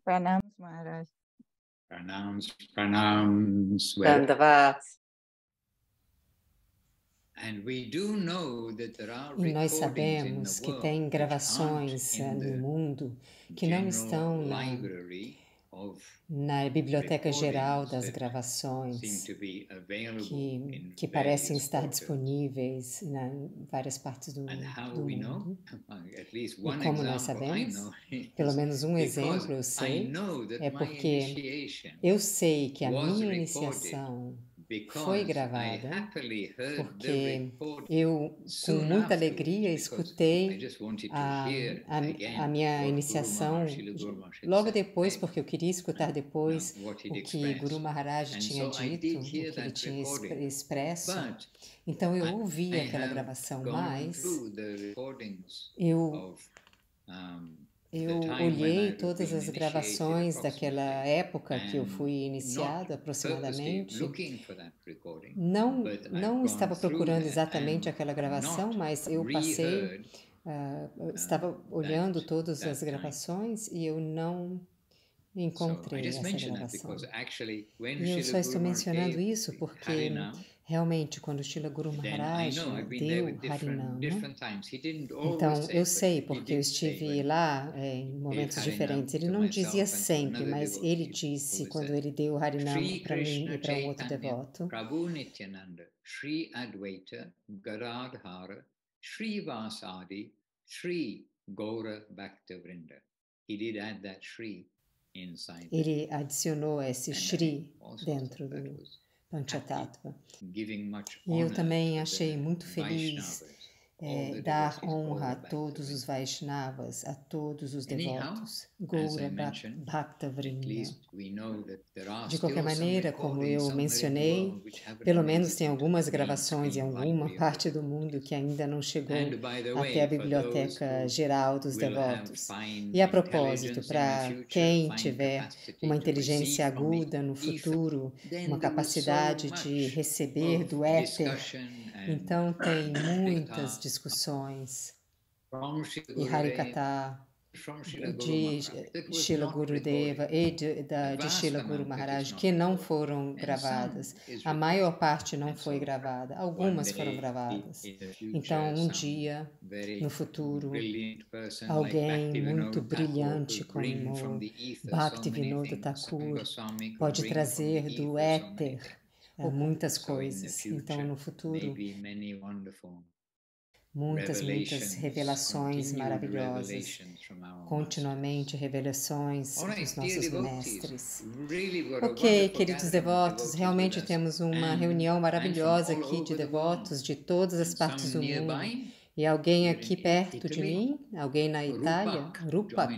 Pranams, Maharaj. Pranams. Dandavat. E nós sabemos que tem gravações no mundo que não estão na Biblioteca Geral das Gravações, que parecem estar disponíveis em várias partes do mundo. E como nós sabemos, pelo menos um exemplo eu sei, é porque eu sei que a minha iniciação foi gravada, porque eu, com muita alegria, escutei a minha iniciação logo depois, porque eu queria escutar depois o que Guru Maharaj tinha dito, o que ele tinha expresso. Então eu ouvi aquela gravação, mas eu olhei todas as gravações daquela época que eu fui iniciado, aproximadamente. Não estava procurando exatamente aquela gravação, mas eu passei, estava olhando todas as gravações e eu não encontrei essa gravação. E eu só estou mencionando isso porque realmente quando Srila Guru Maharaj deu Harinam, então eu sei porque eu estive lá em momentos diferentes. Ele não dizia sempre, mas ele disse quando ele deu Harinam para mim e para um outro devoto. Prabhu Nityananda, Sri Advaita, Gadadhara, Sri Vasadi, Sri Gaura Bhaktavrinda. He did add that Sri. Ele adicionou esse Shri dentro do Panchatattva. E eu também achei muito feliz dar honra a todos os Vaishnavas, a todos os devotos, Gaura Bhakta Vrinda. De qualquer maneira, como eu mencionei, pelo menos tem algumas gravações em alguma parte do mundo que ainda não chegou até a Biblioteca Geral dos Devotos. E a propósito, para quem tiver uma inteligência aguda no futuro, uma capacidade de receber do éter, então tem muitas discussões e Harikatha de Srila Gurudeva e de Srila Guru Maharaj que não foram gravadas. A maior parte não foi gravada, algumas foram gravadas. Então, um dia, no futuro, alguém muito brilhante como Bhaktivinoda Thakur pode trazer do éter muitas coisas. Então, no futuro, muitas revelações maravilhosas, continuamente revelações dos nossos mestres. Ok, queridos devotos, realmente temos uma reunião maravilhosa aqui de devotos de todas as partes do mundo. E alguém aqui perto de mim, alguém na Itália, Rupak,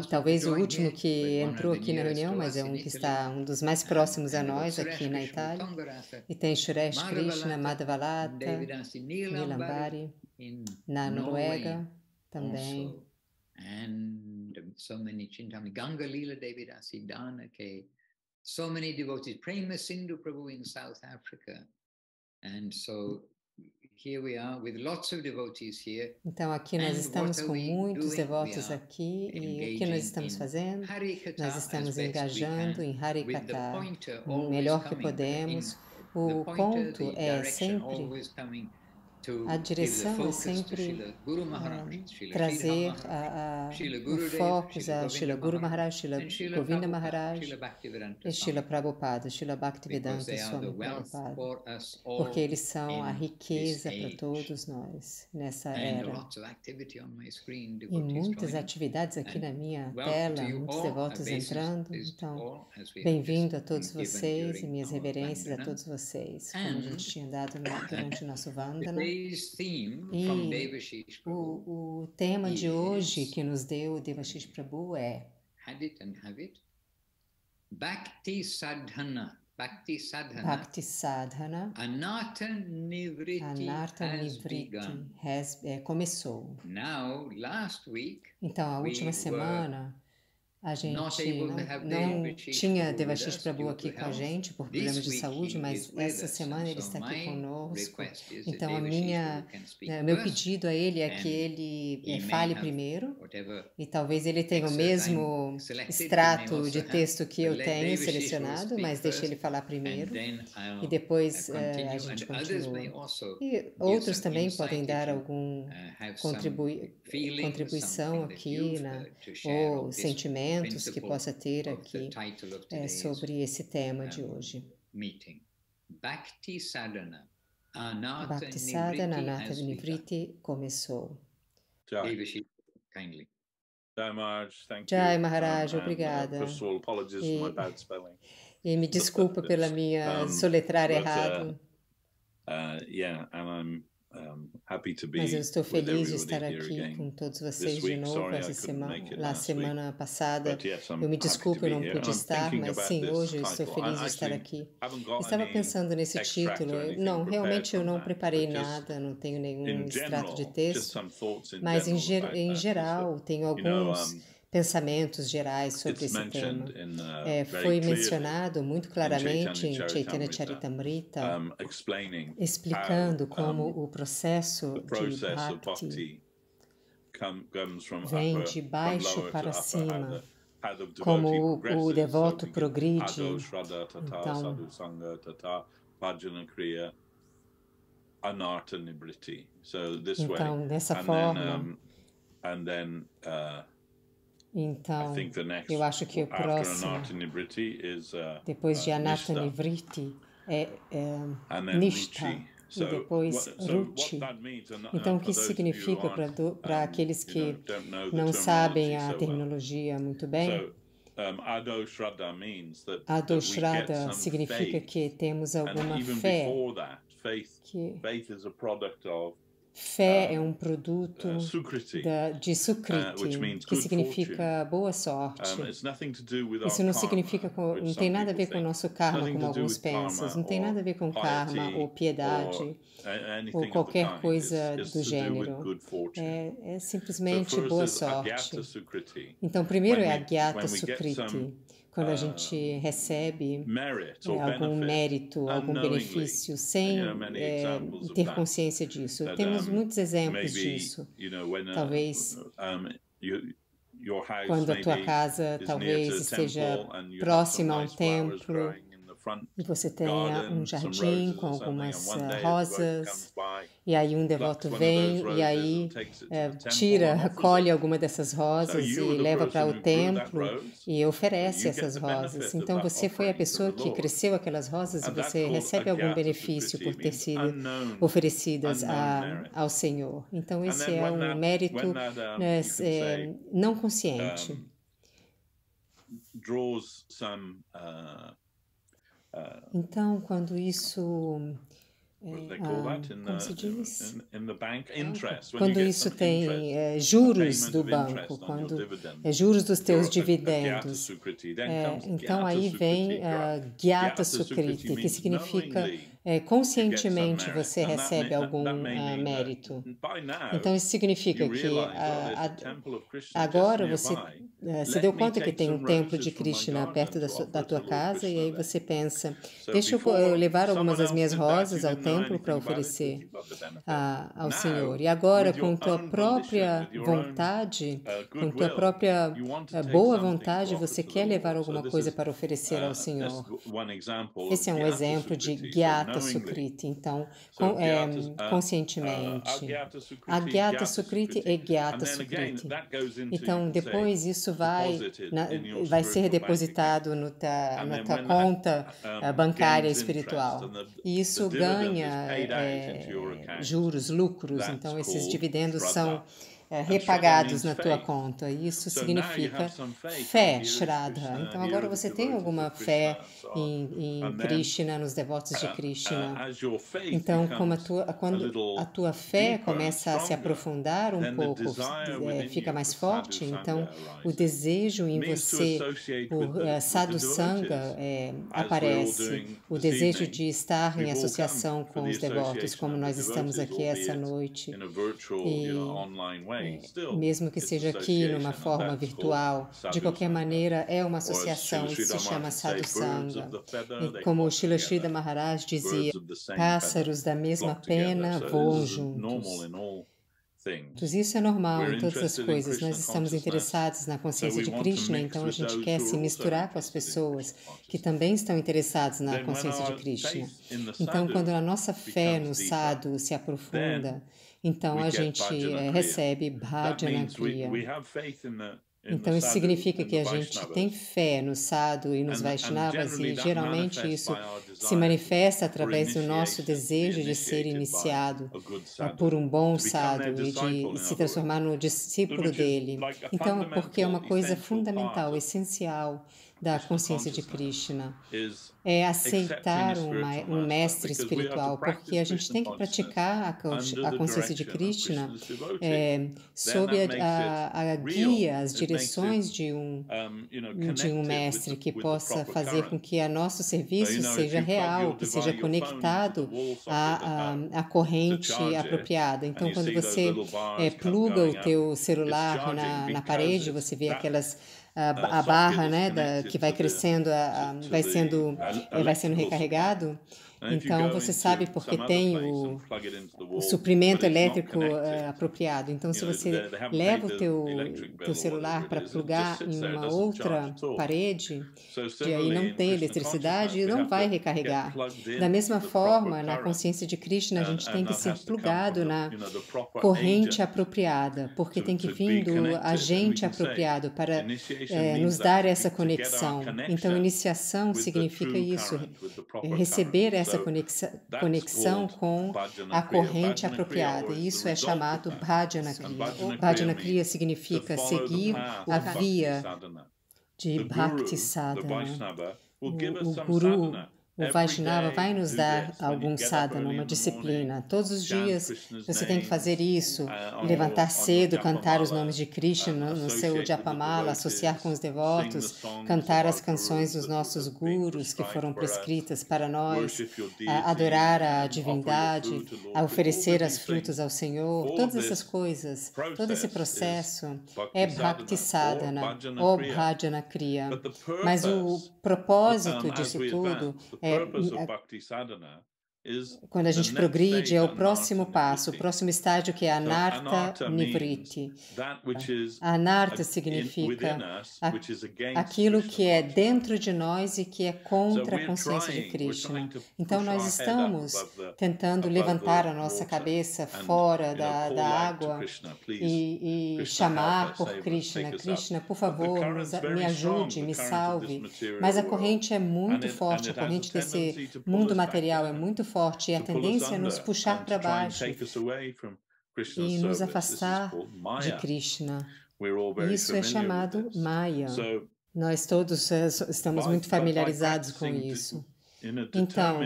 talvez o último que entrou aqui na reunião, mas é um que está um dos mais próximos a nós aqui na Itália. E tem Suresh Krishna, Madhavalata, Nilambari, na Noruega também. And so many Chintamani, Ganga Leela Devidasi, Dhanake, so many devotees, Prema Sindhu Prabhu in South Africa. And so here we are with lots of devotees here. Então aqui nós estamos com muitos devotos aqui e o que nós estamos fazendo? Nós estamos engajando em Harikatha o melhor que podemos. O ponto é sempre, a direção é sempre trazer o foco a Srila Guru Maharaj, Srila Govinda Maharaj e Srila Prabhupada, Srila Bhaktivedanta Swami Prabhupada, porque eles são a riqueza para todos nós nessa era. E muitas atividades aqui na minha tela, muitos devotos entrando, então bem-vindo a todos vocês e minhas reverências a todos vocês, como a gente tinha dado durante o nosso Vandana. E o tema de hoje que nos deu o Devashish Prabhu é Bhakti Sadhana. Bhakti Sadhana. Anartha Nivriti começou. Now, last week, então, a última semana a gente não tinha Devashish Prabhu aqui com a gente por problemas de saúde, mas essa semana ele está aqui conosco. Então, meu pedido a ele é que ele fale primeiro, e talvez ele tenha o mesmo extrato de texto que eu tenho selecionado, mas deixe ele falar primeiro, e depois a gente continua. E outros também podem dar alguma contribuição aqui, ou sentimentos que possa ter aqui sobre esse tema de hoje. Bhakti Sadhana Anartha Nivriti começou. Jai Maharaj, obrigada. E me desculpa pela minha soletrar errado. Mas eu estou feliz de estar aqui com todos vocês de novo na semana passada. Eu me desculpo, eu não pude estar, mas sim, hoje eu estou feliz de estar aqui. Estava pensando nesse título. Não, realmente eu não preparei nada, não tenho nenhum extrato de texto, mas em geral tenho alguns pensamentos gerais sobre esse tema. Foi mencionado muito claramente em Chaitanya Charitamrita, explicando como o processo de Bhakti vem de baixo para cima, como o devoto progride. Então, dessa forma... Então, eu acho que o próximo, depois de Anartha Nivriti, é Nishtha, e depois Ruchi. Então, o que isso significa para aqueles que não sabem a terminologia muito bem? Adho-shraddha significa que temos alguma fé, fé é um produto de Sukriti, que significa boa sorte. Isso não significa, não tem nada a ver com o nosso karma, como alguns pensam. Não tem nada a ver com karma ou piedade ou qualquer coisa do gênero. É simplesmente boa sorte. Então, primeiro é a Gyata Sukriti. Quando a gente recebe algum mérito, algum benefício, sem ter consciência disso. Temos muitos exemplos disso. Talvez quando a tua casa talvez esteja próxima a um templo e você tenha um jardim com algumas rosas, e aí um devoto vem e aí colhe alguma dessas rosas e leva para o templo e oferece essas rosas. Então você foi a pessoa que cresceu aquelas rosas e você recebe algum benefício por ter sido oferecidas ao Senhor. Então esse é um mérito não consciente. Então, quando isso, como se diz? Quando isso tem juros do banco, quando juros dos teus dividendos, então aí vem Gyata Sukriti, que significa conscientemente você recebe algum mérito. Então isso significa que agora você se deu conta que tem um templo de Krishna perto da tua casa e aí você pensa, deixa eu levar algumas das minhas rosas ao templo para oferecer ao Senhor. E agora, com tua própria vontade, com tua própria boa vontade, você quer levar alguma coisa para oferecer ao Senhor. Esse é um exemplo de Gyata Sukriti, então, conscientemente. A Gyata Sukriti é Gyata Sukriti. Então, depois isso vai ser depositado na tua conta bancária espiritual. E isso ganha juros, lucros. Então, esses dividendos são repagados na tua conta. Isso significa fé, Shraddha. Então, agora você tem alguma fé em Krishna, nos devotos de Krishna. Então, quando a tua fé começa a se aprofundar um pouco, fica mais forte, então o desejo em você por sadhusanga aparece, o desejo de estar em associação com os devotos, como nós estamos aqui essa noite. mesmo que seja aqui numa forma virtual, de qualquer maneira é uma associação, isso se chama Sadhu Sangha. E como o Srila Sridhar Maharaj dizia, pássaros da mesma pena voam juntos. Isso é normal em todas as coisas. Nós estamos interessados na consciência de Krishna, então a gente quer se misturar com as pessoas que também estão interessadas na consciência de Krishna. Então, quando a nossa fé no sadhu se aprofunda, então a gente recebe bhajana kriya. Então, isso significa que a gente tem fé no sadhu e nos Vaishnavas e geralmente isso se manifesta através do nosso desejo de ser iniciado por um bom sadhu e de se transformar no discípulo dele. Então, porque é uma coisa fundamental, essencial da consciência de Krishna, é aceitar um mestre espiritual, porque a gente tem que praticar a consciência de Krishna sob a guia, as direções de um mestre que possa fazer com que o nosso serviço seja real, que seja conectado à corrente apropriada. Então, quando você pluga o teu celular na parede, você vê a barra, né, que vai crescendo, vai sendo recarregado. Então, você sabe porque tem o suprimento elétrico apropriado. Então, se você leva o teu celular para plugar em uma outra parede, e aí não tem eletricidade, não vai recarregar. Da mesma forma, na consciência de Krishna, a gente tem que ser plugado na corrente apropriada, porque tem que vir do agente apropriado para nos dar essa conexão. Então, iniciação significa isso, receber essa conexão com a corrente apropriada. Isso é chamado Bhajana Kriya. Bhajana Kriya significa seguir a via de Bhakti Sadhana. O Guru, o Vaishnava vai nos dar algum sadhana, uma disciplina. Todos os dias você tem que fazer isso, levantar cedo, cantar os nomes de Krishna no seu Japamala, associar com os devotos, cantar as canções dos nossos gurus que foram prescritas para nós, adorar a divindade, oferecer as frutas ao Senhor, todas essas coisas, todo esse processo é Bhakti Sadhana ou Bhajana Kriya. Mas o propósito disso tudo quando a gente progride, é o próximo passo, o próximo estágio que é Anartha Nivriti. Anartha significa aquilo que é dentro de nós e que é contra a consciência de Krishna. Então, nós estamos tentando levantar a nossa cabeça fora da água e chamar por Krishna. Krishna, por favor, me ajude, me salve. Mas a corrente é muito forte, a corrente desse mundo material é muito forte e a tendência é nos puxar para baixo e nos afastar de Krishna. Isso é chamado Maya. Nós todos estamos muito familiarizados com isso. Então,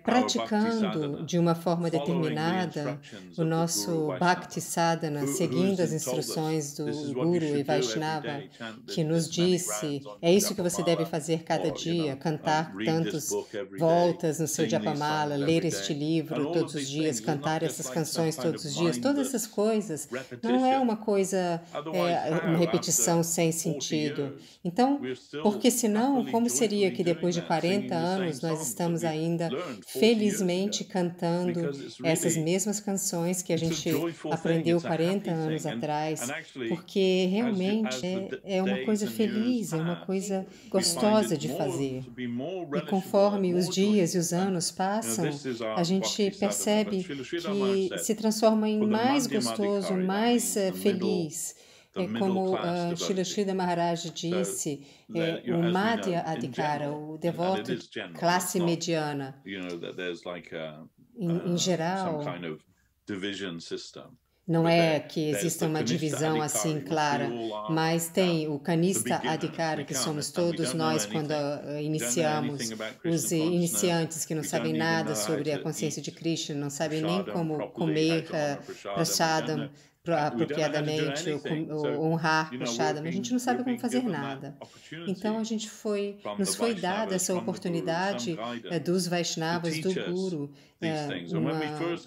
praticando de uma forma determinada o nosso Bhakti Sadhana, seguindo as instruções do Guru e Vaishnava, que nos disse, é isso que você deve fazer cada dia, cantar tantas voltas no seu Japamala, ler este livro todos os dias, cantar essas canções todos os dias, todas essas coisas, não é uma coisa, uma repetição sem sentido. Então, porque senão, como seria que depois de 40 anos nós estamos ainda felizmente cantando essas mesmas canções que a gente aprendeu 40 anos atrás, porque realmente é uma coisa feliz, é uma coisa gostosa de fazer. E conforme os dias e os anos passam, a gente percebe que se transforma em mais gostoso, mais feliz. Como Srila Sridhar Maharaj disse, o Madhya Adhikara, o devoto classe mediana, em geral, não é que exista uma divisão assim clara, mas tem o Kanista Adhikara, que somos todos nós quando iniciamos, os iniciantes que não sabem nada sobre a consciência de Krishna, não sabem nem como comer prasadam apropriadamente, ou honrar prasadam, a gente não sabe como fazer nada. Então, nos foi dada essa oportunidade dos Vaishnavas, do Guru,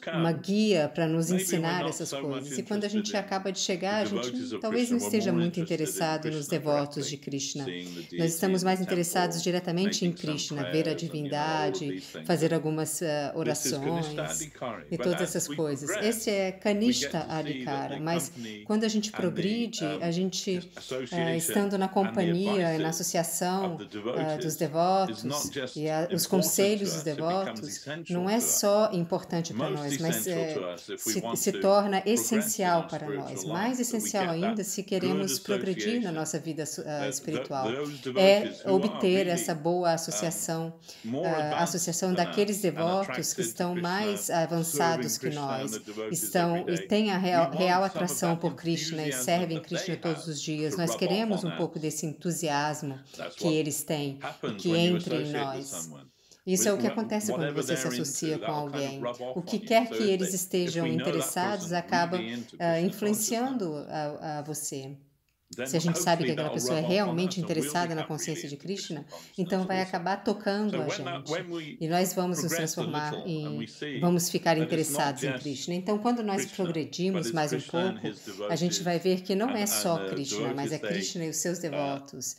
uma guia para nos ensinar essas coisas. E quando a gente acaba de chegar, a gente talvez não esteja muito interessado nos devotos de Krishna. Nós estamos mais interessados diretamente em Krishna, ver a divindade, fazer algumas orações e todas essas coisas. Esse é Kanishta Adhikara, mas quando a gente progride, a gente, estando na companhia, na associação dos devotos e os conselhos dos devotos, não é só importante para nós, mas se torna essencial para nós. Mais essencial ainda se queremos progredir na nossa vida espiritual, é obter essa boa associação, a associação daqueles devotos que estão mais avançados que nós, estão e têm a real atração por Krishna e servem Krishna todos os dias. Nós queremos um pouco desse entusiasmo que eles têm e que entra em nós. Isso é o que acontece quando você se associa com alguém. O que quer que eles estejam interessados acaba influenciando a você. Se a gente sabe que aquela pessoa é realmente interessada na consciência de Krishna, então vai acabar tocando a gente. E nós vamos nos transformar vamos ficar interessados em Krishna. Então, quando nós progredimos mais um pouco, a gente vai ver que não é só Krishna, mas é Krishna e os seus devotos.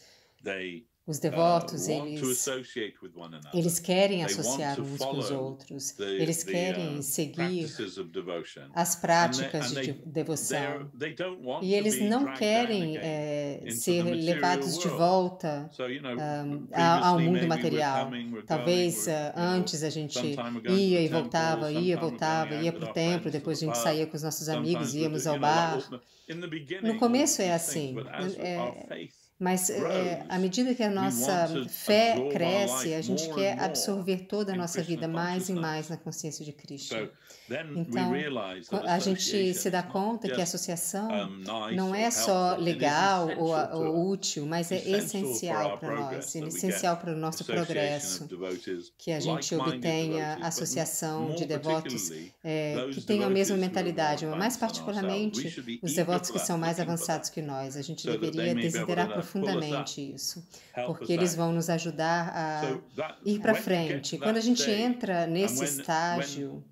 Os devotos, eles querem associar uns com os outros, eles querem seguir as práticas de devoção, e eles não querem ser levados de volta ao mundo material. Talvez antes a gente ia e voltava, ia para o templo, depois a gente saía com os nossos amigos, íamos ao bar. No começo é assim. Mas à medida que a nossa fé cresce, a gente quer absorver toda a nossa vida mais e mais na consciência de Krishna. Então, a gente se dá conta que a associação não é só legal ou útil, mas é essencial para nós, é essencial para o nosso progresso, que a gente obtenha associação de devotos que tenham a mesma mentalidade, mas mais particularmente os devotos que são mais avançados que nós. A gente deveria desiderar profundamente isso, porque eles vão nos ajudar a ir para frente. Quando a gente entra nesse estágio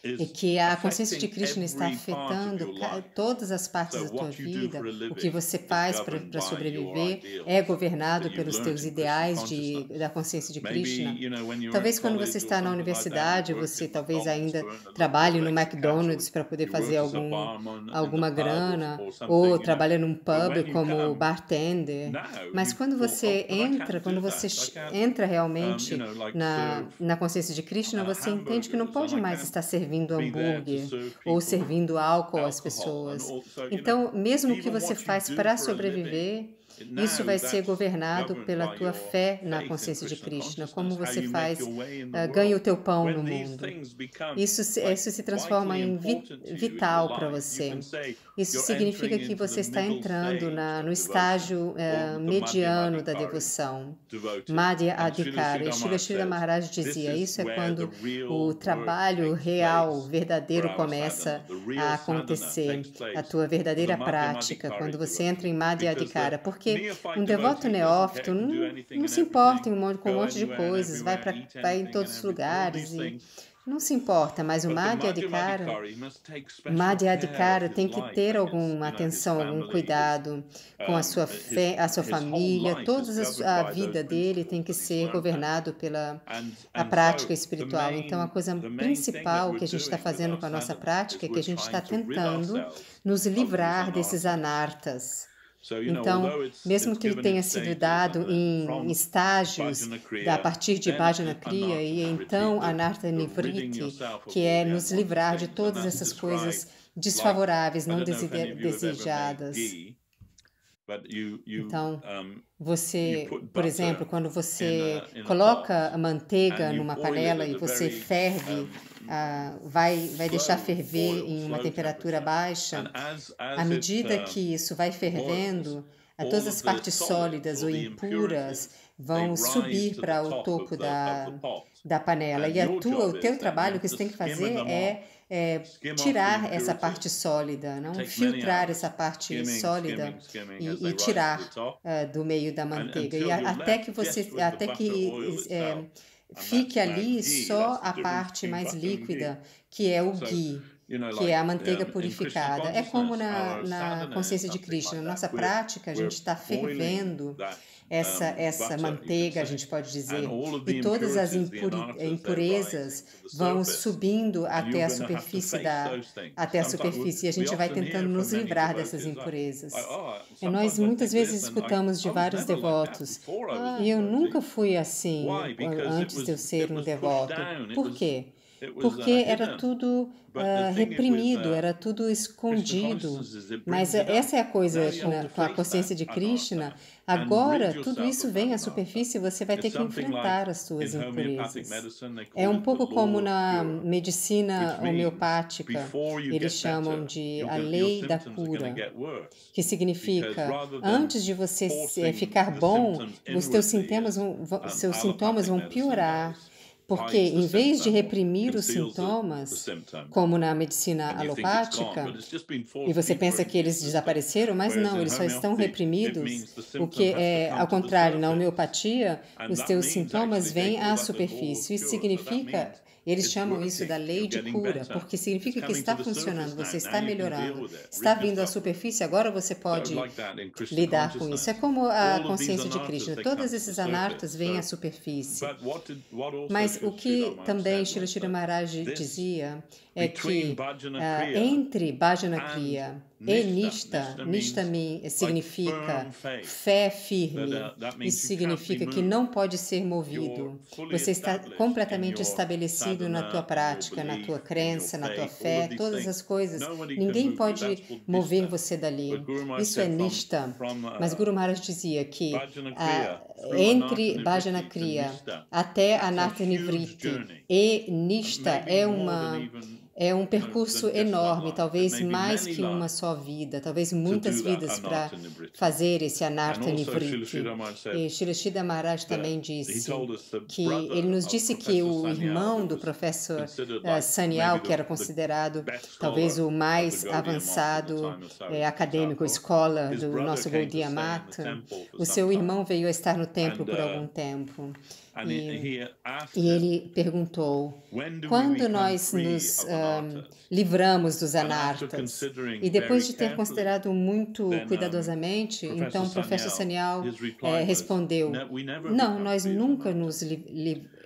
e que a consciência de Krishna está afetando todas as partes da tua vida, o que você faz para sobreviver é governado pelos teus ideais da consciência de Krishna. Talvez quando você está na universidade, você talvez ainda trabalhe no McDonald's para poder fazer alguma grana, ou trabalha num pub como bartender. Mas quando você entra realmente na consciência de Krishna, você entende que não pode mais estar servindo hambúrguer ou servindo álcool às pessoas. Então, mesmo o que você faz para sobreviver, isso vai ser governado pela tua fé na consciência de Krishna, como você ganha o teu pão no mundo. Isso se transforma em vital para você. Isso significa que você está entrando no estágio mediano da devoção, Madhya Adhikara. E Srila Maharaj dizia, isso é quando o trabalho real, verdadeiro começa a acontecer, a tua verdadeira prática, quando você entra em Madhya Adhikara, porque um devoto neófito não se importa com um monte de coisas, vai em todos os lugares e não se importa, mas o Madhya Adhikara tem que ter alguma atenção, algum cuidado com a sua fé, a sua família, toda a vida dele tem que ser governado pela prática espiritual. Então, a coisa principal que a gente está fazendo com a nossa prática é que a gente está tentando nos livrar desses anartas. Então, mesmo que ele tenha sido dado em estágios a partir de Bhajana Kriya e então Anartha Nivriti, que é nos livrar de todas essas coisas desfavoráveis, não desejadas. Então, você, por exemplo, quando você coloca a manteiga numa panela e você ferve, vai deixar ferver em uma temperatura baixa, à medida que isso vai fervendo, todas as partes sólidas ou impuras vão subir para o topo da panela. E o teu trabalho, o que você tem que fazer é tirar essa parte sólida, não filtrar essa parte sólida e tirar do meio da manteiga. E até que fique ali só a parte mais líquida, que é o ghee, que é a manteiga purificada. É como na consciência de Krishna. Na nossa prática, a gente está fervendo essa manteiga, a gente pode dizer, e todas as impurezas vão subindo até a superfície e a gente vai tentando nos livrar dessas impurezas. E nós muitas vezes escutamos de vários devotos, eu nunca fui assim antes de eu ser um devoto. Por quê? Porque era tudo reprimido, era tudo escondido. Mas essa é a coisa com a consciência de Krishna. Agora, tudo isso vem à superfície e você vai ter que enfrentar as suas impurezas. É um pouco como na medicina homeopática, eles chamam de a lei da cura, que significa, antes de você ficar bom, os seus sintomas vão piorar. Porque, em vez de reprimir os sintomas, como na medicina alopática, e você pensa que eles desapareceram, mas não, eles só estão reprimidos. O que é, ao contrário, na homeopatia, os teus sintomas vêm à superfície. Isso significa, eles chamam isso da lei de cura, porque significa que está funcionando, você está melhorando, está vindo à superfície, agora você pode lidar com isso. É como a consciência de Krishna, todos esses anartas vêm à superfície. Mas o que também Srila Maharaj dizia é que entre Bhajana Kriya e Nishta significa fé firme, isso significa que não pode ser movido. Você está completamente estabelecido na tua prática, na tua crença, na tua fé, todas as coisas. Ninguém pode mover você dali. Isso é Nishta. Mas Guru Maharaj dizia que entre Bhajana Kriya até Anartha Nivritti e Nishta é um percurso enorme, talvez mais que uma só vida, talvez muitas vidas para fazer esse Anartha Nivritti. E Srila Maharaj também disse que ele nos disse que o irmão do professor Sanyal, que era considerado talvez o mais avançado acadêmico, escola do nosso Gaudiya Mata, o seu irmão veio a estar no templo por algum tempo. E ele perguntou, quando nós nos livramos dos anartas? E depois de ter considerado muito cuidadosamente, então o professor Sanyal respondeu, não, nós nunca nos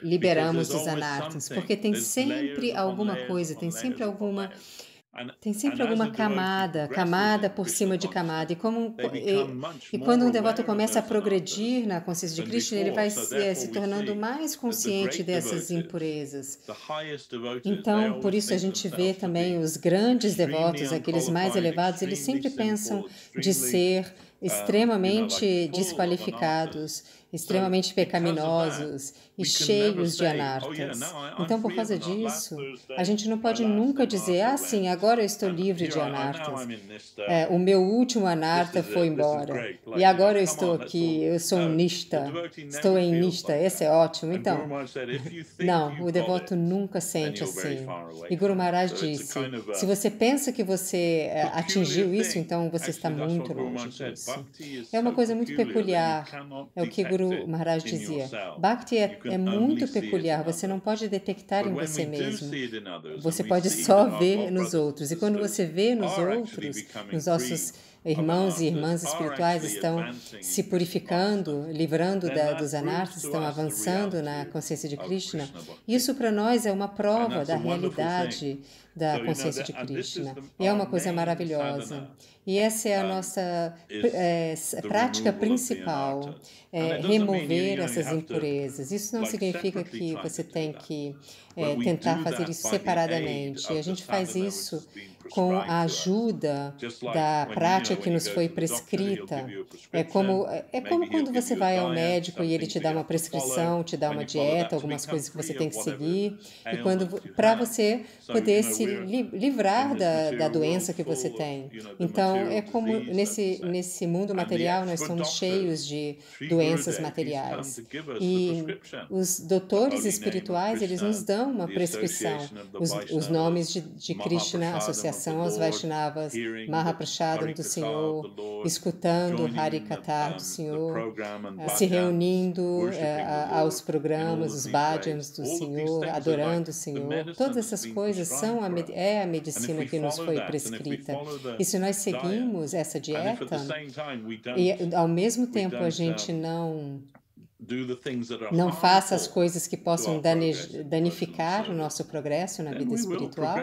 liberamos dos anartas, porque tem sempre alguma coisa, tem sempre alguma camada por cima de camada. E quando um devoto começa a progredir na consciência de Krishna, ele vai se tornando mais consciente dessas impurezas. Então, por isso a gente vê também os grandes devotos, aqueles mais elevados, eles sempre pensam de ser extremamente desqualificados, extremamente pecaminosos e cheios de anartas. Então, por causa disso, a gente não pode nunca dizer, sim, agora eu estou livre de anartas. O meu último anarta foi embora. E agora eu estou aqui, eu sou um nishta, estou em nishta, esse é ótimo. Então, não, o devoto nunca sente assim. E Guru Maharaj disse, se você pensa que você atingiu isso, então você está muito longe disso. É uma coisa muito peculiar, é o que Guru Maharaj dizia. Bhakti é muito peculiar, você não pode detectar em você mesmo. Você pode só ver nos outros. E quando você vê nos outros, nos nossos irmãos e irmãs espirituais estão se purificando, livrando dos anartas, estão avançando na consciência de Krishna, isso para nós é uma prova da realidade da consciência de Krishna. E é uma coisa maravilhosa. E essa é a nossa prática principal, remover essas impurezas. Isso não significa que você tem que tentar fazer isso separadamente. A gente faz isso com a ajuda da prática que nos foi prescrita. É como quando você vai ao médico e ele te dá uma prescrição, te dá uma dieta, algumas coisas que você tem que seguir, e para você poder se livrar da doença que você tem. Então, é como nesse mundo material nós estamos cheios de doenças materiais. E os doutores espirituais, eles nos dão uma prescrição. Os nomes de Krishna, associação aos Vaishnavas, Mahaprashadam do Senhor, escutando Harikatha do Senhor, se reunindo aos programas, os bhajans do Senhor, adorando o Senhor. Todas essas coisas são a medicina que nos foi prescrita. E se nós seguimos essa dieta, e ao mesmo tempo a gente não faça as coisas que possam danificar o nosso progresso na vida espiritual,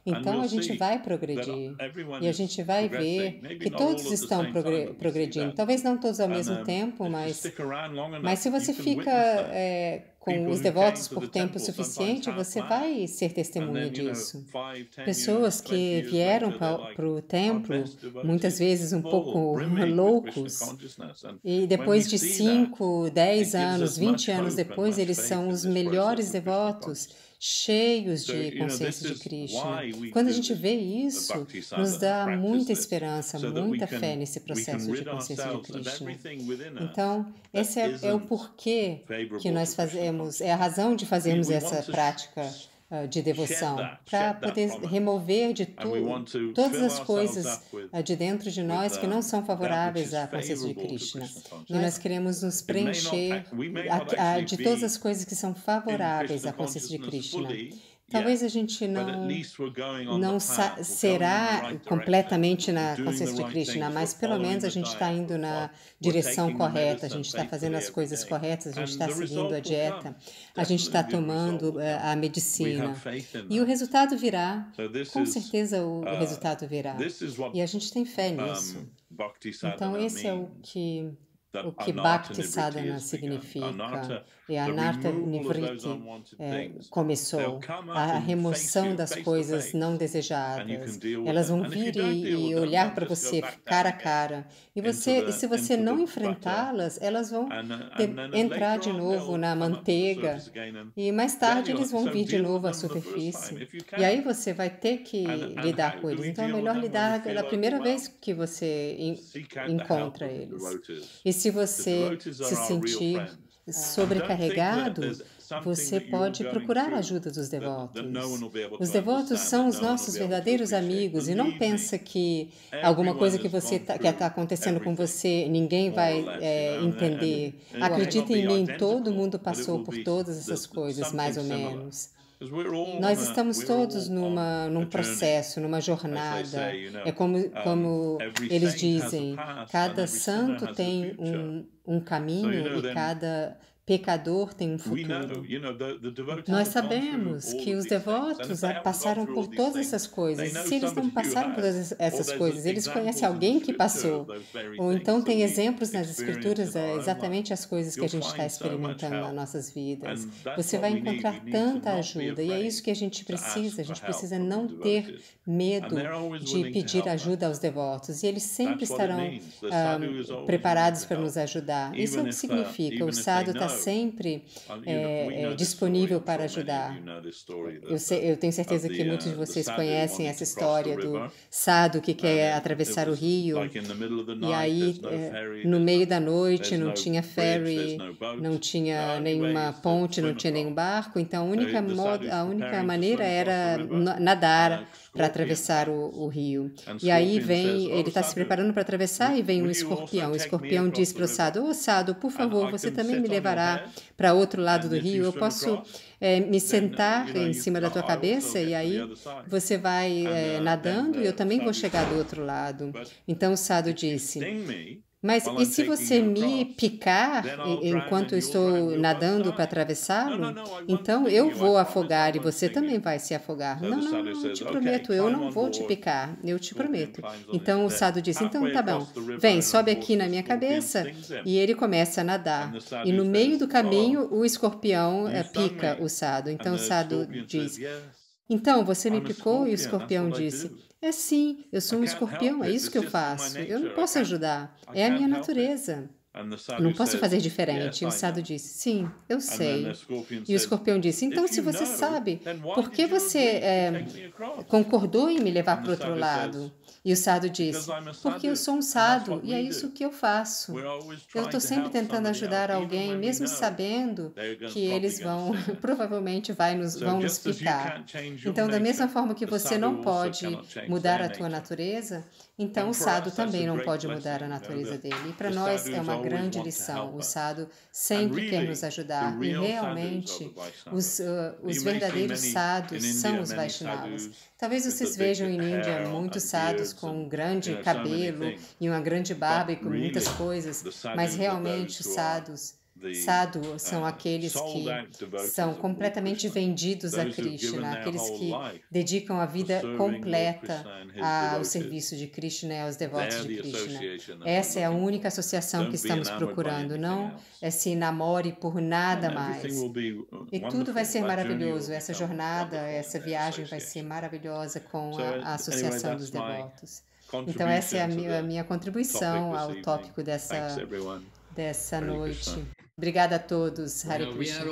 então a gente vai progredir. E a gente vai ver que todos estão progredindo. Talvez não todos ao mesmo tempo, mas se você fica com os devotos por tempo suficiente, você vai ser testemunha disso. Pessoas que vieram para o templo, muitas vezes um pouco loucos, e depois de 5, 10 anos, 20 anos depois, eles são os melhores devotos, cheios de consciência de Krishna. Quando a gente vê isso, nos dá muita esperança, muita fé nesse processo de consciência de Krishna. Então, esse é o porquê que nós fazemos, é a razão de fazermos essa prática de devoção, para poder remover de todas as coisas de dentro de nós que não são favoráveis à consciência de Krishna. E nós queremos nos preencher de todas as coisas que são favoráveis à consciência de Krishna. Talvez a gente não será completamente na consciência de Krishna, mas pelo menos a gente está indo na direção correta, a gente está fazendo as coisas corretas, a gente está seguindo a dieta, a gente está tomando a medicina. E o resultado virá, com certeza o resultado virá. E a gente tem fé nisso. Então esse é o que Bhakti Sadhana significa, e a Anartha Nivriti começou, a remoção das coisas não desejadas. Elas vão vir e olhar para você cara a cara, e se você não enfrentá-las, elas vão entrar de novo na manteiga, e mais tarde eles vão vir de novo à superfície. E aí você vai ter que lidar com eles. Então é melhor lidar da primeira vez que você encontra eles. E se você se sentir sobrecarregado, você pode procurar a ajuda dos devotos. Os devotos são os nossos verdadeiros amigos, e não pensa que alguma coisa que está acontecendo com você, ninguém vai entender. Acredita em mim, todo mundo passou por todas essas coisas, mais ou menos. Nós estamos todos num processo, numa jornada. É como eles dizem, cada santo tem um caminho e cada pecador tem um futuro. Nós sabemos que os devotos passaram por todas essas coisas. Se eles não passaram por todas essas coisas, eles conhecem alguém que passou. Ou então tem exemplos nas escrituras, exatamente as coisas que a gente está experimentando nas nossas vidas. Você vai encontrar tanta ajuda, e é isso que a gente precisa não ter medo de pedir ajuda aos devotos, e eles sempre estarão preparados para nos ajudar. Isso é o que significa, o sadhu está sempre disponível para ajudar. Eu tenho certeza que muitos de vocês conhecem essa história do sadhu que quer atravessar o rio, e aí no meio da noite não tinha ferry, não tinha nenhuma ponte, não tinha nenhum barco, então a única maneira era nadar para atravessar o rio. E aí ele está se preparando para atravessar, e vem um escorpião. O escorpião diz para o sadhu: sadhu, por favor, você também me levará para outro lado do rio, eu posso me sentar em cima da tua cabeça, e aí você vai nadando e eu também vou chegar do outro lado. Então o sadhu disse: mas e se você me picar enquanto eu estou nadando para atravessá-lo? Então eu vou afogar e você também vai se afogar. Não, te prometo, eu não vou te picar, eu te prometo. Então o sadhu disse: então tá bom, vem, sobe aqui na minha cabeça, e ele começa a nadar. E no meio do caminho o escorpião pica o sadhu. Então o sadhu diz: então, você me picou? E o escorpião disse: sim, eu sou um escorpião, é isso que eu faço. Eu não posso ajudar, é a minha natureza. Não posso fazer diferente. E o sadhu disse: sim, eu sei. E o escorpião disse: então, se você sabe, por que você concordou em me levar para o outro lado? E o sadhu disse: porque eu sou um sadhu, e é isso que eu faço. Eu estou sempre tentando ajudar alguém, mesmo sabendo que eles provavelmente vão nos picar. Então, da mesma forma que você não pode mudar a tua natureza, então o sadhu também não pode mudar a natureza dele. E para nós é uma grande lição. O sadhu sempre quer nos ajudar. E realmente os verdadeiros sadhus são os Vaishnavas. Talvez vocês vejam em Índia muitos sadhus com um grande cabelo e uma grande barba e com muitas coisas, mas realmente os sadhus são aqueles que são completamente vendidos a Krishna, aqueles que dedicam a vida completa ao serviço de Krishna e aos devotos de Krishna. Essa é a única associação que estamos procurando, não se namore por nada mais. E tudo vai ser maravilhoso, essa jornada, essa viagem vai ser maravilhosa com a associação dos devotos. Então essa é a minha contribuição ao tópico dessa noite. Obrigada a todos, Hare Krishna.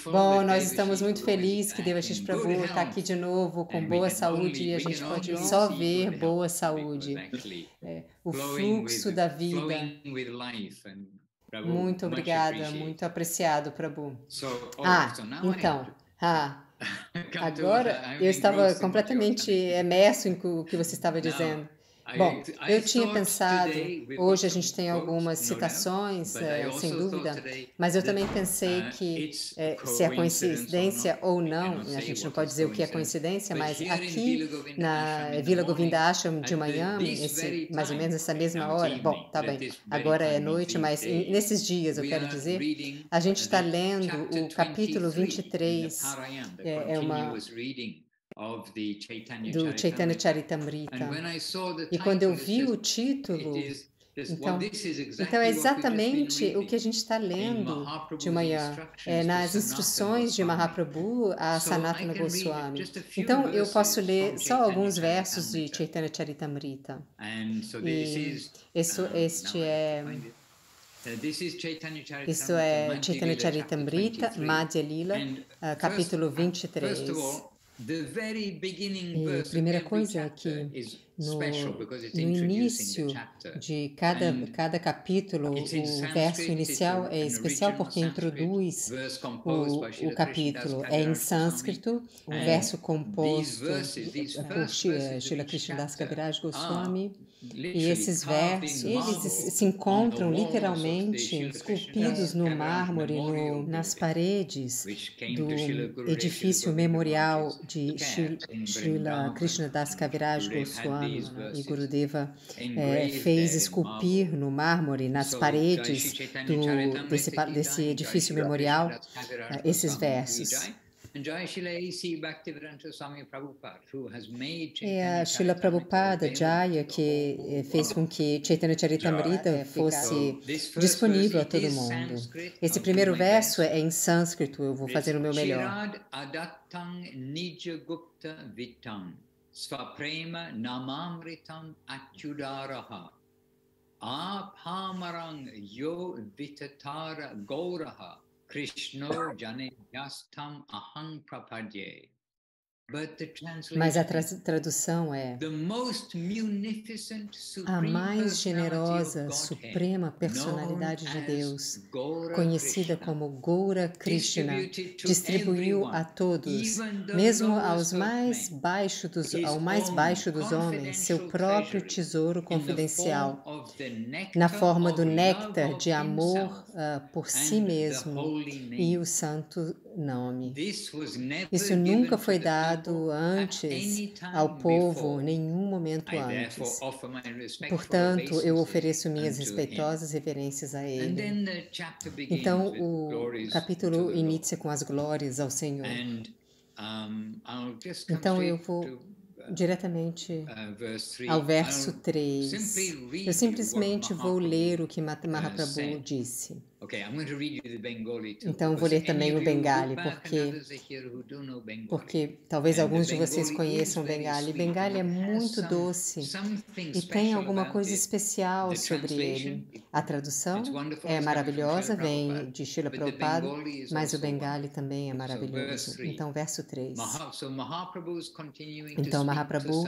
Bom, nós estamos muito felizes que Devashish Prabhu está aqui de novo com boa saúde e a gente pode só ver boa saúde. O fluxo da vida. Muito obrigada, muito apreciado, Prabhu. Então, agora eu estava completamente imerso em o que você estava dizendo. Bom, eu tinha pensado, hoje a gente tem algumas citações, sem dúvida, mas eu também pensei que se é coincidência ou não, a gente não pode dizer o que é coincidência, mas aqui na Vila Govinda Ashram de manhã, mais ou menos essa mesma hora, bom, tá bem, agora é noite, mas nesses dias, eu quero dizer, a gente está lendo o capítulo 23, do Chaitanya Charitamrita. E quando eu vi o título, então é exatamente o que a gente está lendo de manhã, nas instruções de Mahaprabhu a Sanatana Goswami. Então eu posso ler só alguns versos de Chaitanya Charitamrita. E isso é Chaitanya Charitamrita, Madhya Lila, capítulo 23. E a primeira coisa é que no início de cada capítulo, o verso inicial é especial porque introduz o capítulo. É em sânscrito, o verso composto por Srila Krishnadas Kaviraj Goswami. E esses versos, eles se encontram literalmente esculpidos no mármore, nas paredes do edifício memorial de Srila Krishnadas Kaviraj Goswami. E Gurudeva fez esculpir no mármore, nas paredes desse edifício memorial, esses versos. É a Srila Prabhupada Jaya que fez com que Chaitanya Charitamrita fosse disponível a todo mundo. Esse primeiro verso é em sânscrito, eu vou fazer o meu melhor. Svaprema namamritam achyudaraha aphamarang yo vitatara gauraha Krishno jane yastam aham prapadye. Mas a tradução é a mais generosa, suprema personalidade de Deus, conhecida como Gaura Krishna, distribuiu a todos, mesmo ao mais baixo dos homens, seu próprio tesouro confidencial, na forma do néctar de amor por si mesmo e o santo nome. Isso nunca foi dado antes ao povo, nenhum momento antes. Portanto, eu ofereço minhas respeitosas reverências a ele. Então, o capítulo inicia com as glórias ao Senhor. Então, eu vou diretamente ao verso 3. Eu simplesmente vou ler o que Mahaprabhu disse. Então, vou ler também o Bengali, porque talvez alguns de vocês conheçam Bengali. Bengali é muito doce e tem alguma coisa especial sobre ele. A tradução é maravilhosa, vem de Srila Prabhupada, mas o Bengali também é maravilhoso. Então, verso 3. Então, Mahaprabhu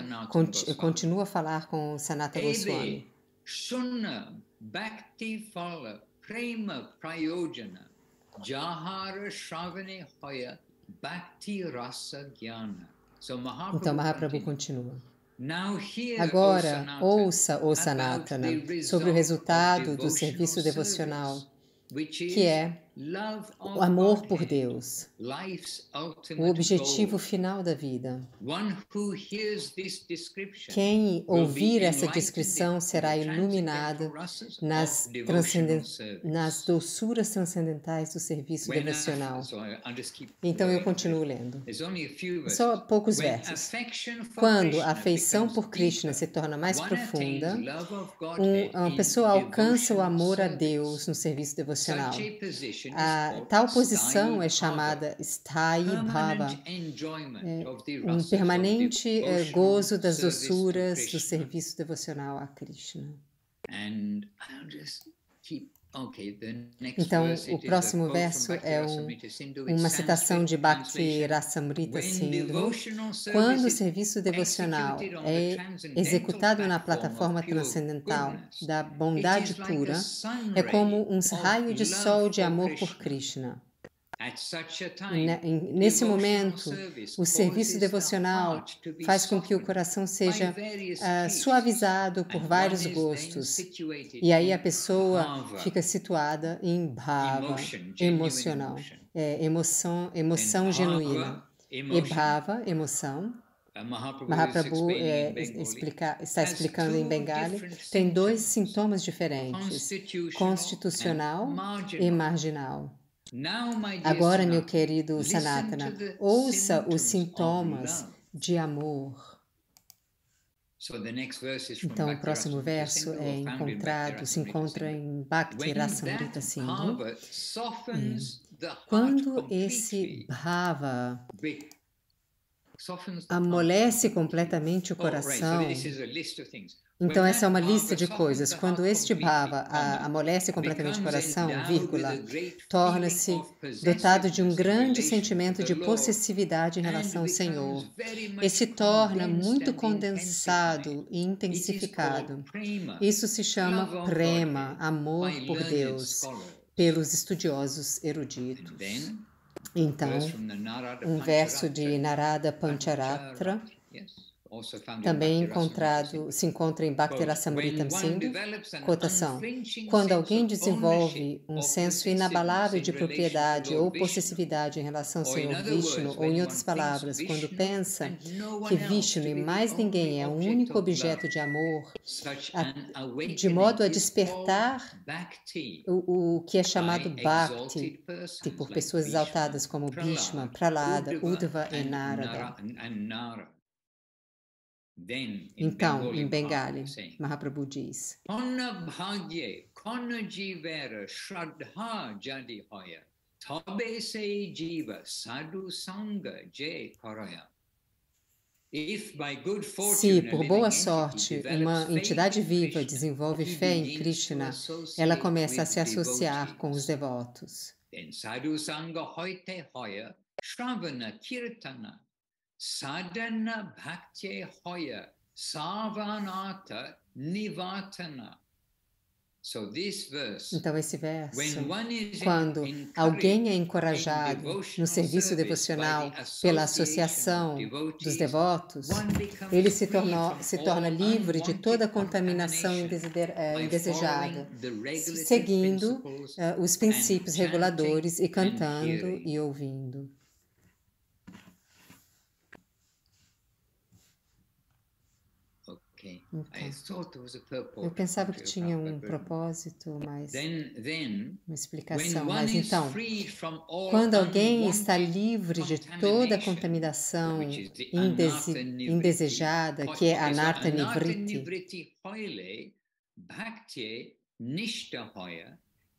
continua a falar com Sanatana Goswami. Prema prayojana jahara shravane hoya bhakti rasa jnana. Então Mahaprabhu continua. Agora, ouça, ó Sanatana, sobre o resultado do serviço devocional, que é o amor por Deus, o objetivo final da vida. Quem ouvir essa descrição será iluminado nas doçuras transcendentais do serviço devocional. Então eu continuo lendo. Só poucos versos. Quando a afeição por Krishna se torna mais profunda, uma pessoa alcança o amor a Deus no serviço devocional. Tal posição é chamada Sthayi Bhava, um permanente gozo das doçuras do serviço devocional a Krishna. Então, o próximo verso é uma citação de Bhakti Rasamrita Sindhu. Quando o serviço devocional é executado na plataforma transcendental da bondade pura, é como um raio de sol de amor por Krishna. Nesse momento, o serviço devocional faz com que o coração seja suavizado por vários gostos. E aí a pessoa fica situada em bhava, emocional, emoção genuína. E bhava, emoção. Mahaprabhu está explicando em Bengali, tem dois sintomas diferentes, constitucional e marginal. Agora, meu querido Sanatana, ouça os sintomas de amor. Então, o próximo verso se encontra em Bhakti Rasamrita Sindhu. Quando esse bhava amolece completamente o coração. Então, essa é uma lista de coisas. Quando este bhava amolece completamente o coração, torna-se dotado de um grande sentimento de possessividade em relação ao Senhor. E se torna muito condensado e intensificado. Isso se chama prema, amor por Deus, pelos estudiosos eruditos. Então, um verso de Narada Pancharatra, também se encontra em Bhakti Rasamrita Sindhu, cotação. Quando alguém desenvolve um senso inabalável de propriedade ou possessividade em relação ao Senhor Vishnu, ou em outras palavras, quando pensa que Vishnu e mais ninguém é o único objeto de amor, de modo a despertar o que é chamado Bhakti, por pessoas exaltadas como Bhishma, Prahlada, Uddhava e Narada. Então, em Bengali, Mahaprabhu diz: se, por boa sorte, uma entidade viva desenvolve fé em Krishna, ela começa a se associar com os devotos. Sadhana bhakti hoya savanata nivatana. Então, esse verso, quando alguém é encorajado no serviço devocional pela associação dos devotos, ele se torna livre de toda contaminação indesejada, seguindo os princípios reguladores e cantando e ouvindo. Eu pensava que tinha um propósito, uma explicação. Mas então, quando alguém está livre de toda a contaminação indesejada, que é anartha nivriti,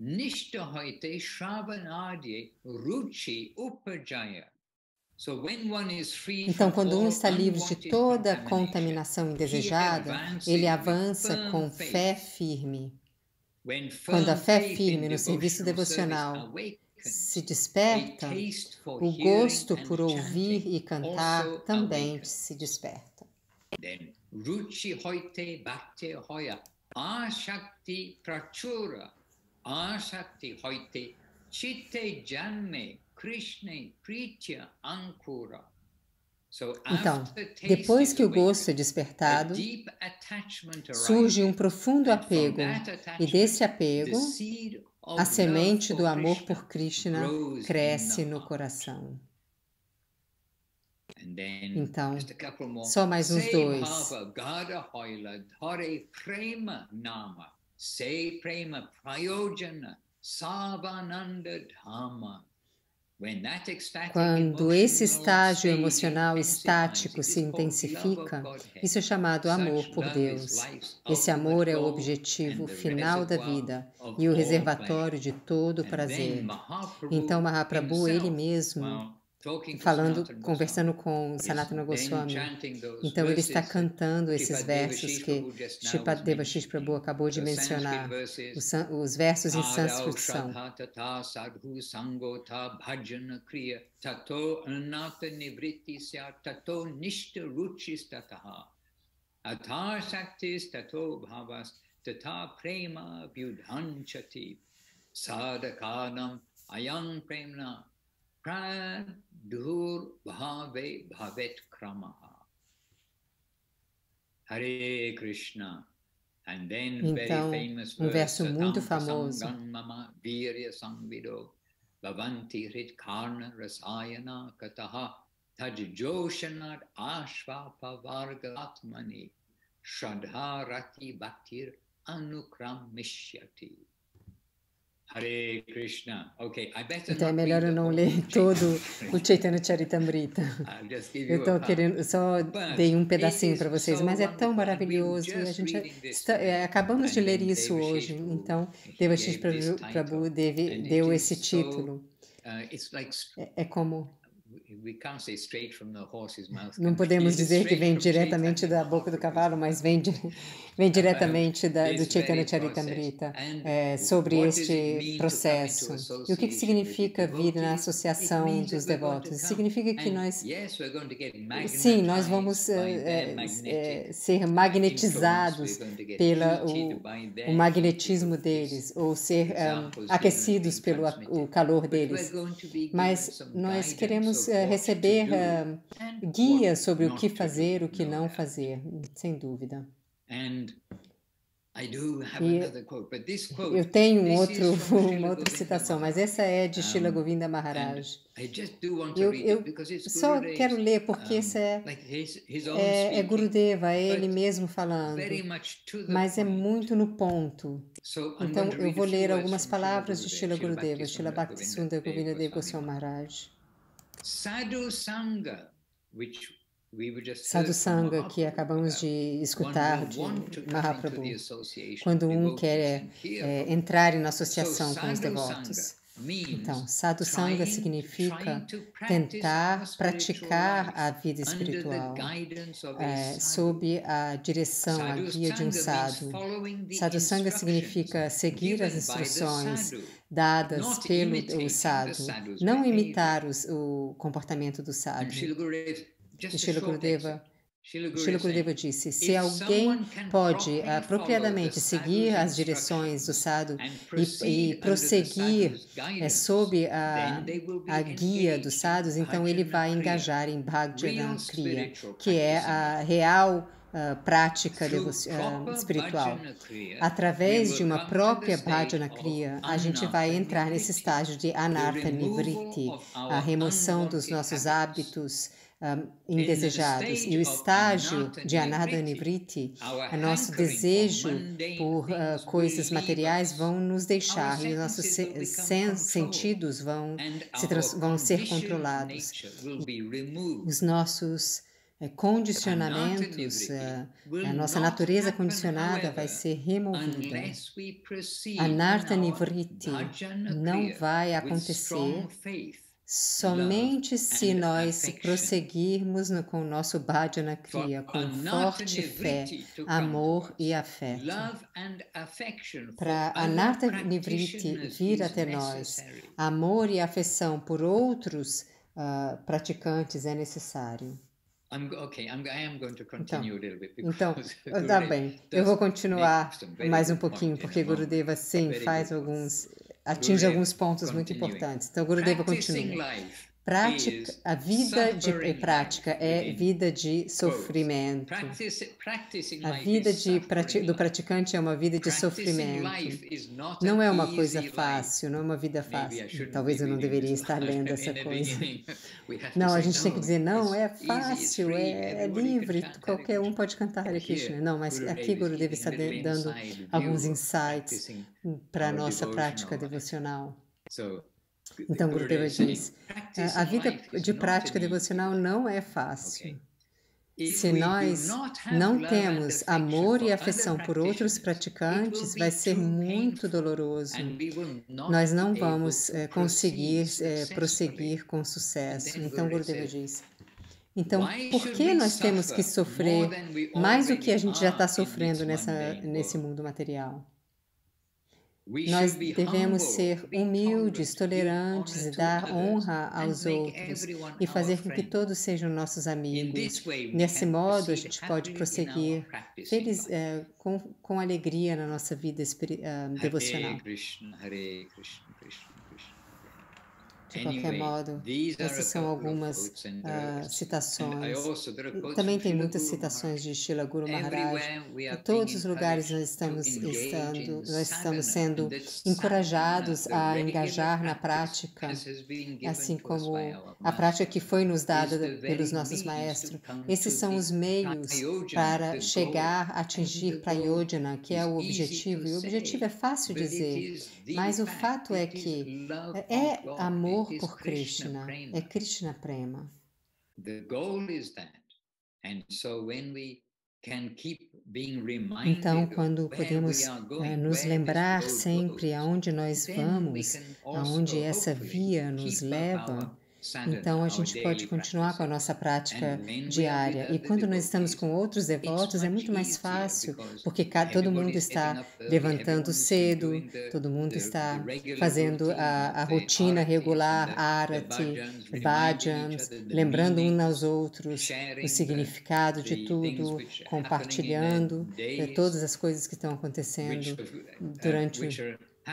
nishtahoite shravanadye ruchi upajaya. Então, quando um está livre de toda contaminação indesejada, ele avança com fé firme. Quando a fé firme no serviço devocional se desperta, o gosto por ouvir e cantar também se desperta. Ruchi hoite bhakti hoya ashakti prachura ashakti hoite chitte janme Krishna Pritya Ankura. Então, depois que o gosto é despertado, surge um profundo apego, e desse apego, a semente do amor por Krishna cresce no coração. Então, só mais uns dois. Quando esse estágio emocional estático se intensifica, isso é chamado amor por Deus. Esse amor é o objetivo final da vida e o reservatório de todo o prazer. Então, Mahaprabhu, ele mesmo, conversando com Sanatana Goswami, então ele está cantando esses versos que Shripad Devashish Prabhu acabou de mencionar. Os versos em sânscrito são: Sadhakanam ayam premna pradur bhave bhavet kramaha. Hare Krishna. And then então, um verso muito famoso. Bhavanti hrit karna rasayana kataha tajjoshanat ashvapa vargatmani shraddha rati bhaktir anukrammishyati. Hare Krishna. Então é melhor eu não ler todo o Chaitanya Charitamrita. Eu estou querendo, só dei um pedacinho para vocês, mas é tão maravilhoso e a gente acabamos de ler isso hoje. Então, Devashish Prabhu deu esse título. É como... Não podemos dizer que vem diretamente da boca do cavalo, mas vem diretamente do Chaitanya Charitamrita, sobre este processo. E o que significa vir na associação dos devotos? Significa que nós, sim, nós vamos ser magnetizados pelo o magnetismo deles, ou ser aquecidos pelo o calor deles. Mas nós queremos receber guias sobre o que fazer, o que não fazer, sem dúvida. Eu tenho uma outra citação, mas essa é de Srila Govinda Maharaj. Eu só quero ler porque esse é Gurudeva, é ele mesmo falando, mas é muito no ponto. Então eu vou ler algumas palavras de Srila Gurudeva, Srila Bhaktisundar Govinda Deva Goswami Maharaj. Sadhu Sangha, que acabamos de escutar de Mahaprabhu, quando quer entrar em associação com os devotos. Então, Sadhu Sangha significa tentar praticar a vida espiritual sob a direção, a guia de um sadhu. Sadhu Sangha significa seguir as instruções dadas pelo sadhu, não imitar o comportamento do sadhu. Srila Gurudeva disse, se alguém pode apropriadamente seguir as direções do sadhu e prosseguir sob a guia dos sadhus, então ele vai engajar em Bhajana Kriya, que é a real prática espiritual. Através de uma própria Bhajana Kriya, a gente vai entrar nesse estágio de Anartha Nivritti, a remoção dos nossos hábitos indesejados. E o estágio de Anartha Nivritti, o nosso desejo por coisas materiais vão nos deixar e os nossos sentidos vão ser controlados. Os nossos condicionamentos, a nossa natureza condicionada vai ser removida. Anartha Nivritti não vai acontecer somente se nós prosseguirmos com o nosso Bhajana Kriya, com forte fé, amor e afeto. Para Anartha Nivritti vir até nós, amor e afeição por outros praticantes é necessário. Então, tá bem, eu vou continuar mais um pouquinho, porque Gurudeva, sim, atinge alguns pontos muito importantes. Então, Gurudeva continua. A vida de prática é vida de sofrimento. A vida do praticante é uma vida de sofrimento. Não é uma coisa fácil, não é uma vida fácil. Talvez eu não deveria estar lendo essa coisa. Não, a gente tem que dizer, não, é fácil, é livre, qualquer um pode cantar Hare Krishna. Não, mas aqui Gurudeva está dando alguns insights para a nossa prática devocional. Então, Gurudeva diz, a vida de prática devocional não é fácil. Se nós não temos amor e afeição por outros praticantes, vai ser muito doloroso. Nós não vamos conseguir prosseguir com sucesso. Então, Gurudeva diz, então, por que nós temos que sofrer mais do que a gente já está sofrendo nesse mundo material? Nós devemos ser humildes, tolerantes e dar honra aos outros e fazer com que todos sejam nossos amigos. Nesse modo, a gente pode prosseguir com alegria na nossa vida devocional. De qualquer modo, essas são algumas citações. Também tem muitas citações de Srila Guru Maharaj. Em todos os lugares nós estamos sendo encorajados a engajar na prática, assim como a prática que foi nos dada pelos nossos maestros. Esses são os meios para chegar a atingir Prayodhana, que é o objetivo. E o objetivo é fácil dizer, mas o fato é que é amor por Krishna, é Krishna Prema. Então, quando podemos nos lembrar sempre aonde nós vamos, aonde essa via nos leva, então a gente pode continuar com a nossa prática diária. E quando nós estamos com outros devotos, é muito mais fácil, porque todo mundo está levantando cedo, todo mundo está fazendo a rotina regular, arati, bhajans, lembrando uns aos outros o significado de tudo, compartilhando todas as coisas que estão acontecendo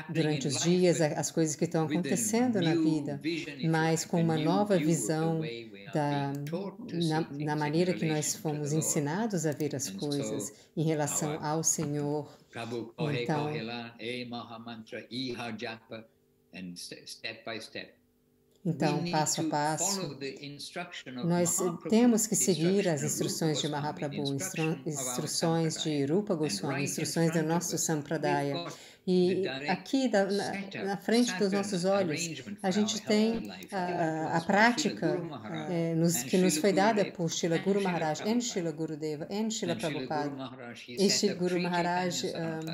durante os dias, as coisas que estão acontecendo na vida, mas com uma nova visão na maneira que nós fomos ensinados a ver as coisas em relação ao Senhor. Então, passo a passo, nós temos que seguir as instruções de Mahaprabhu, instruções de Rupa Goswami, instruções do nosso Sampradaya. E aqui na frente dos nossos olhos, a gente tem a prática que nos foi dada por Srila Guru Maharaj, e Srila Gurudeva, e Srila Prabhupada. Este Guru Maharaj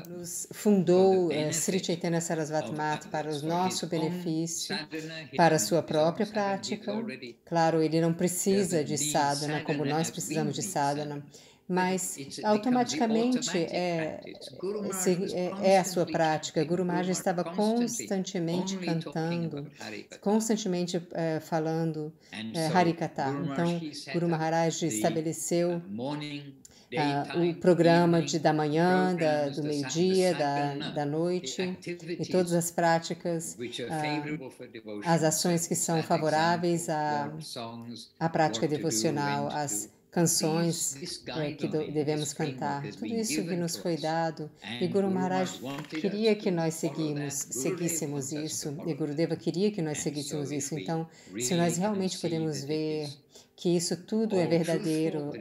nos fundou Sri Chaitanya Sarasvati Mata para o nosso benefício, para a sua própria prática. Claro, ele não precisa de sadhana como nós precisamos de sadhana, mas automaticamente é a sua prática. Guru Maharaj estava constantemente cantando, constantemente falando Harikatha. Então, Guru Maharaj estabeleceu o programa da manhã, do meio-dia, da noite, e todas as práticas, as ações que são favoráveis à prática devocional, as canções que devemos cantar. Tudo isso que nos foi dado, e Guru Maharaj queria que nós seguíssemos isso, e Gurudeva queria que nós seguíssemos isso. Então, se nós realmente podemos ver que isso tudo é verdadeiro,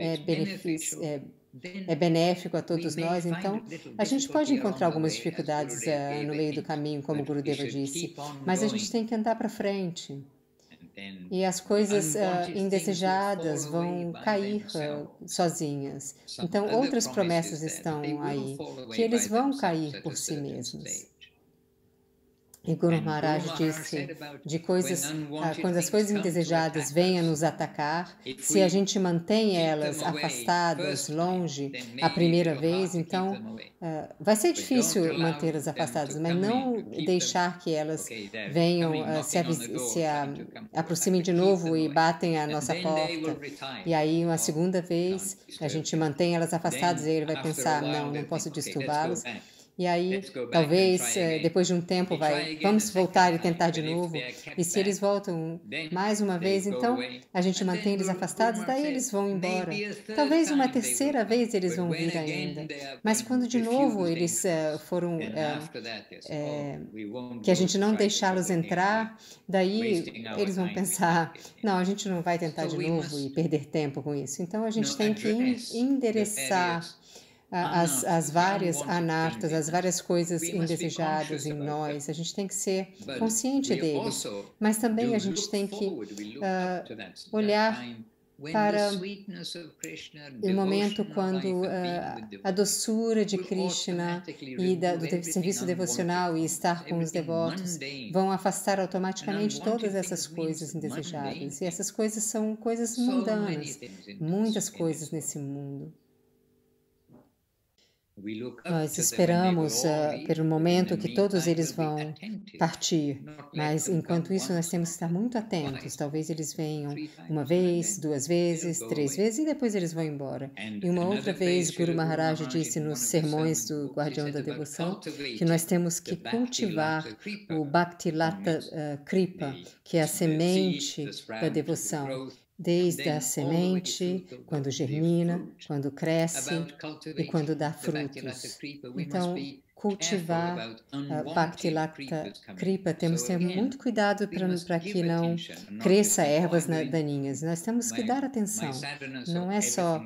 é benéfico a todos nós, então a gente pode encontrar algumas dificuldades no meio do caminho, como Gurudeva disse, mas a gente tem que andar para frente. E as coisas indesejadas vão cair sozinhas. Então, outras promessas estão aí, que eles vão cair por si mesmos. E Guru Maharaj disse quando as coisas indesejadas venham nos atacar, se a gente mantém elas afastadas, longe, a primeira vez, então vai ser difícil mantê-las afastadas, mas não deixar que elas venham, se aproximem de novo e batem à nossa porta. E aí, uma segunda vez, a gente mantém elas afastadas e ele vai pensar, não posso disturbá-los. E aí, talvez, depois de um tempo, vamos voltar e tentar de novo. E se eles voltam mais uma vez, então a gente mantém eles afastados, daí eles vão embora. Talvez uma terceira vez eles vão vir ainda. Mas quando de novo eles foram... que a gente não deixá-los entrar, daí eles vão pensar, não, a gente não vai tentar de novo e perder tempo com isso. Então a gente tem que endereçar as várias anartas, as várias coisas indesejadas em nós. A gente tem que ser consciente deles, mas também a gente tem que olhar para o momento quando a doçura de Krishna e do serviço devocional e estar com os devotos vão afastar automaticamente todas essas coisas indesejadas. E essas coisas são coisas mundanas, muitas coisas nesse mundo. Nós esperamos pelo momento que todos eles vão partir, mas enquanto isso nós temos que estar muito atentos. Talvez eles venham uma vez, 2 vezes, 3 vezes e depois eles vão embora. E uma outra vez, Guru Maharaj disse nos sermões do Guardião da Devoção que nós temos que cultivar o Bhakti Lata Kripa, que é a semente da devoção. Desde a semente, quando germina, quando cresce e quando dá frutos. Então, cultivar Bhakti Lata Kripa, temos que ter muito cuidado para que não cresça ervas daninhas. Nós temos que dar atenção. Não é só,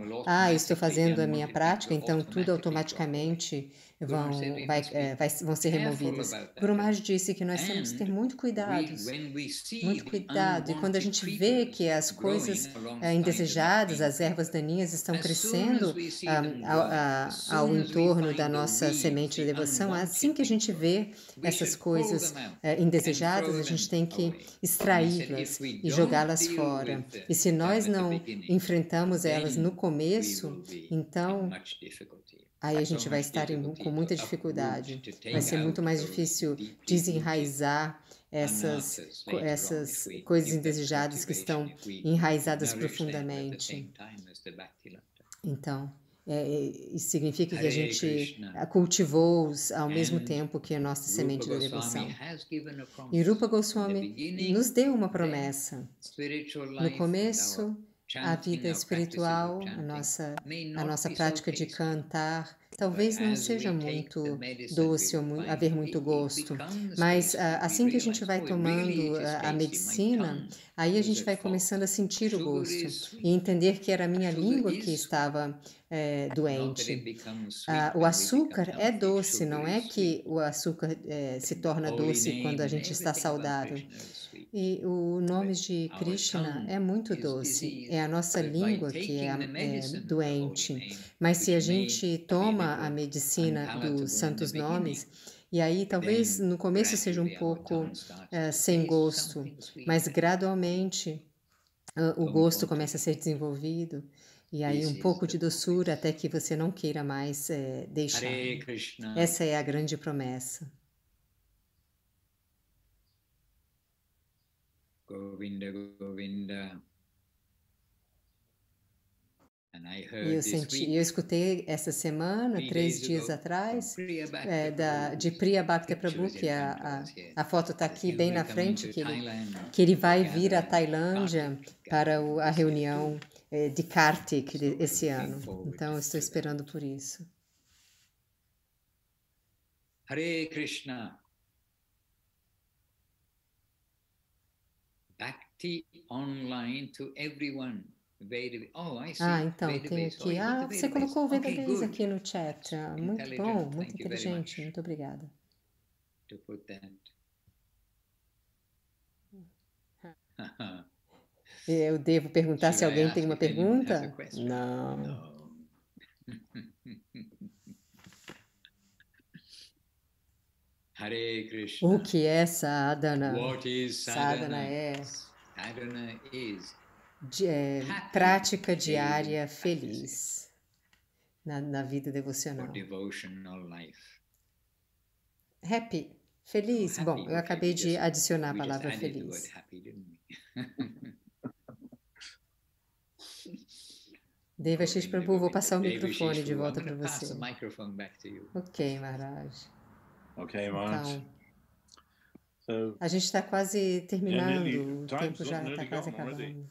estou fazendo a minha prática, então tudo automaticamente vão ser removidas. Guru Maharaj disse que nós temos que ter muito cuidado. Muito cuidado. E quando a gente vê que as coisas indesejadas, as ervas daninhas estão crescendo ao entorno da nossa semente de devoção, assim que a gente vê essas coisas indesejadas, a gente tem que extraí-las e jogá-las fora. E se nós não enfrentamos elas no começo, então aí a gente vai estar com muita dificuldade. Vai ser muito mais difícil desenraizar essas coisas indesejadas que estão enraizadas profundamente. Então, isso significa que a gente cultivou-os ao mesmo tempo que a nossa semente da devoção. E Rupa Goswami nos deu uma promessa. No começo, a vida espiritual, a nossa prática de cantar, talvez não seja muito doce ou haver muito gosto, mas assim que a gente vai tomando a medicina, aí a gente vai começando a sentir o gosto e entender que era a minha língua que estava doente. O açúcar é doce, não é que o açúcar se torna doce quando a gente está saudável. E o nome de Krishna é muito doce, é a nossa língua que é doente. Mas se a gente toma a medicina dos santos nomes, e aí talvez no começo seja um pouco sem gosto, mas gradualmente o gosto começa a ser desenvolvido, e aí um pouco de doçura até que você não queira mais deixar. Essa é a grande promessa. Govinda, Govinda. E eu escutei essa semana, 3 dias atrás, de Priya Bhakta Prabhu, que a foto está aqui bem na frente, que ele vai vir à Tailândia para a reunião de Kartik esse ano. Então, eu estou esperando por isso. Hare Krishna. Bhakti online to everyone. Então, tem aqui. Você colocou o Vedabase aqui no chat. Muito bom, muito inteligente. Muito obrigada. Eu devo perguntar se alguém tem uma pergunta? Não. O que é sadhana? Sadhana é prática diária feliz na vida devocional. Happy, feliz. Bom, eu acabei de adicionar a palavra feliz. Devashish Prabhu, vou passar o microfone de volta para você. Ok, Maharaj. Ok, Maharaj. Então, a gente está quase terminando, o tempo já está quase acabando.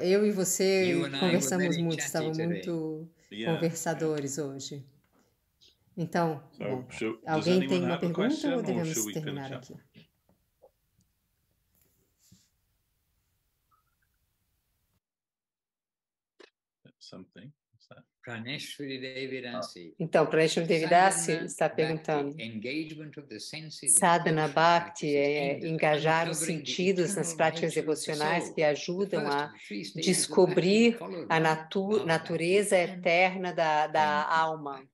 Eu e você conversamos muito, estávamos muito conversadores hoje. Então, bom, alguém tem uma pergunta ou devemos terminar aqui? Então, Praneshwari Devidasi está perguntando: Sadhana Bhakti é engajar os sentidos nas práticas devocionais que ajudam a descobrir a natureza eterna da alma.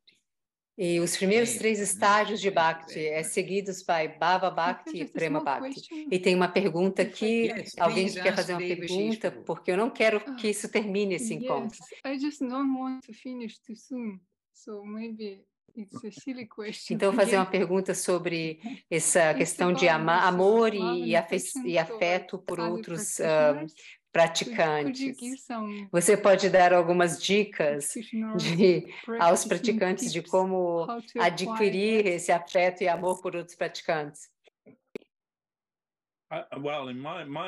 E os primeiros 3 estágios de Bhakti seguidos by Bhava Bhakti e Prema Bhakti. E tem uma pergunta aqui, alguém que quer fazer uma pergunta, porque eu não quero que isso termine esse encontro. I just don't want to finish too soon, so maybe it's a silly question. Então, fazer uma pergunta sobre essa questão de amor e afeto por outros praticantes. Você pode dar algumas dicas aos praticantes de como adquirir esse afeto e amor por outros praticantes?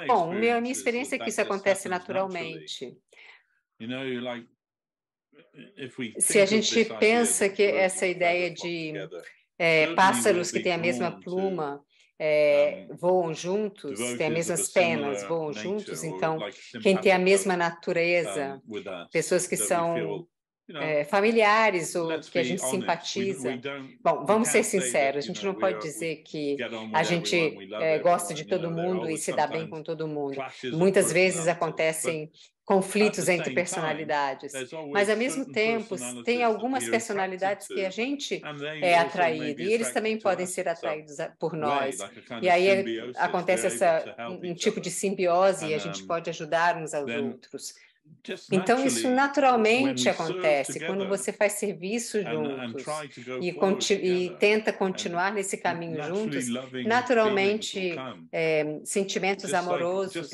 Bom, a minha experiência é que isso acontece naturalmente. Se a gente pensa que essa ideia de pássaros que têm a mesma pluma voam juntos, têm as mesmas penas, voam juntos, então quem tem a mesma natureza, pessoas que são familiares ou que a gente simpatiza. Bom, vamos ser sinceros, a gente não pode dizer que a gente gosta de todo mundo e se dá bem com todo mundo. Muitas vezes acontecem conflitos entre personalidades, mas ao mesmo tempo tem algumas personalidades que a gente é atraído e eles também podem ser atraídos por nós. E aí acontece um tipo de simbiose e a gente pode ajudar uns aos outros. Então, isso naturalmente acontece quando você faz serviço juntos e tenta continuar nesse caminho juntos, naturalmente sentimentos amorosos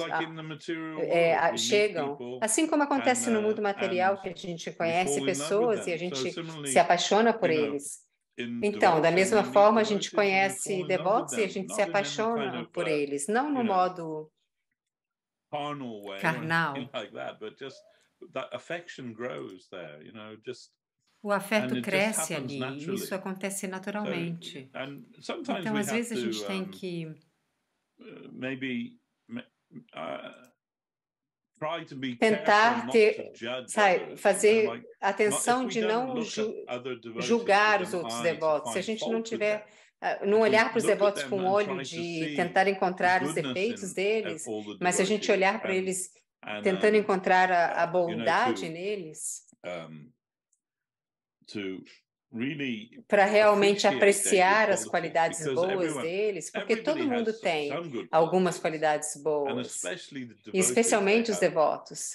chegam. Assim como acontece no mundo material, que a gente conhece pessoas e a gente se apaixona por eles. Então, da mesma forma, a gente conhece devotos e a gente se apaixona por eles, não no modo carnal. O afeto cresce ali, isso acontece naturalmente. Então, às vezes, a gente tem que tentar fazer atenção de não julgar os outros devotos. Se a gente não tiver, não olhar para os devotos com o olho de tentar encontrar os defeitos deles, mas se a gente olhar para eles tentando encontrar a bondade neles, para realmente apreciar as qualidades boas deles, porque todo mundo tem algumas qualidades boas, e especialmente os devotos.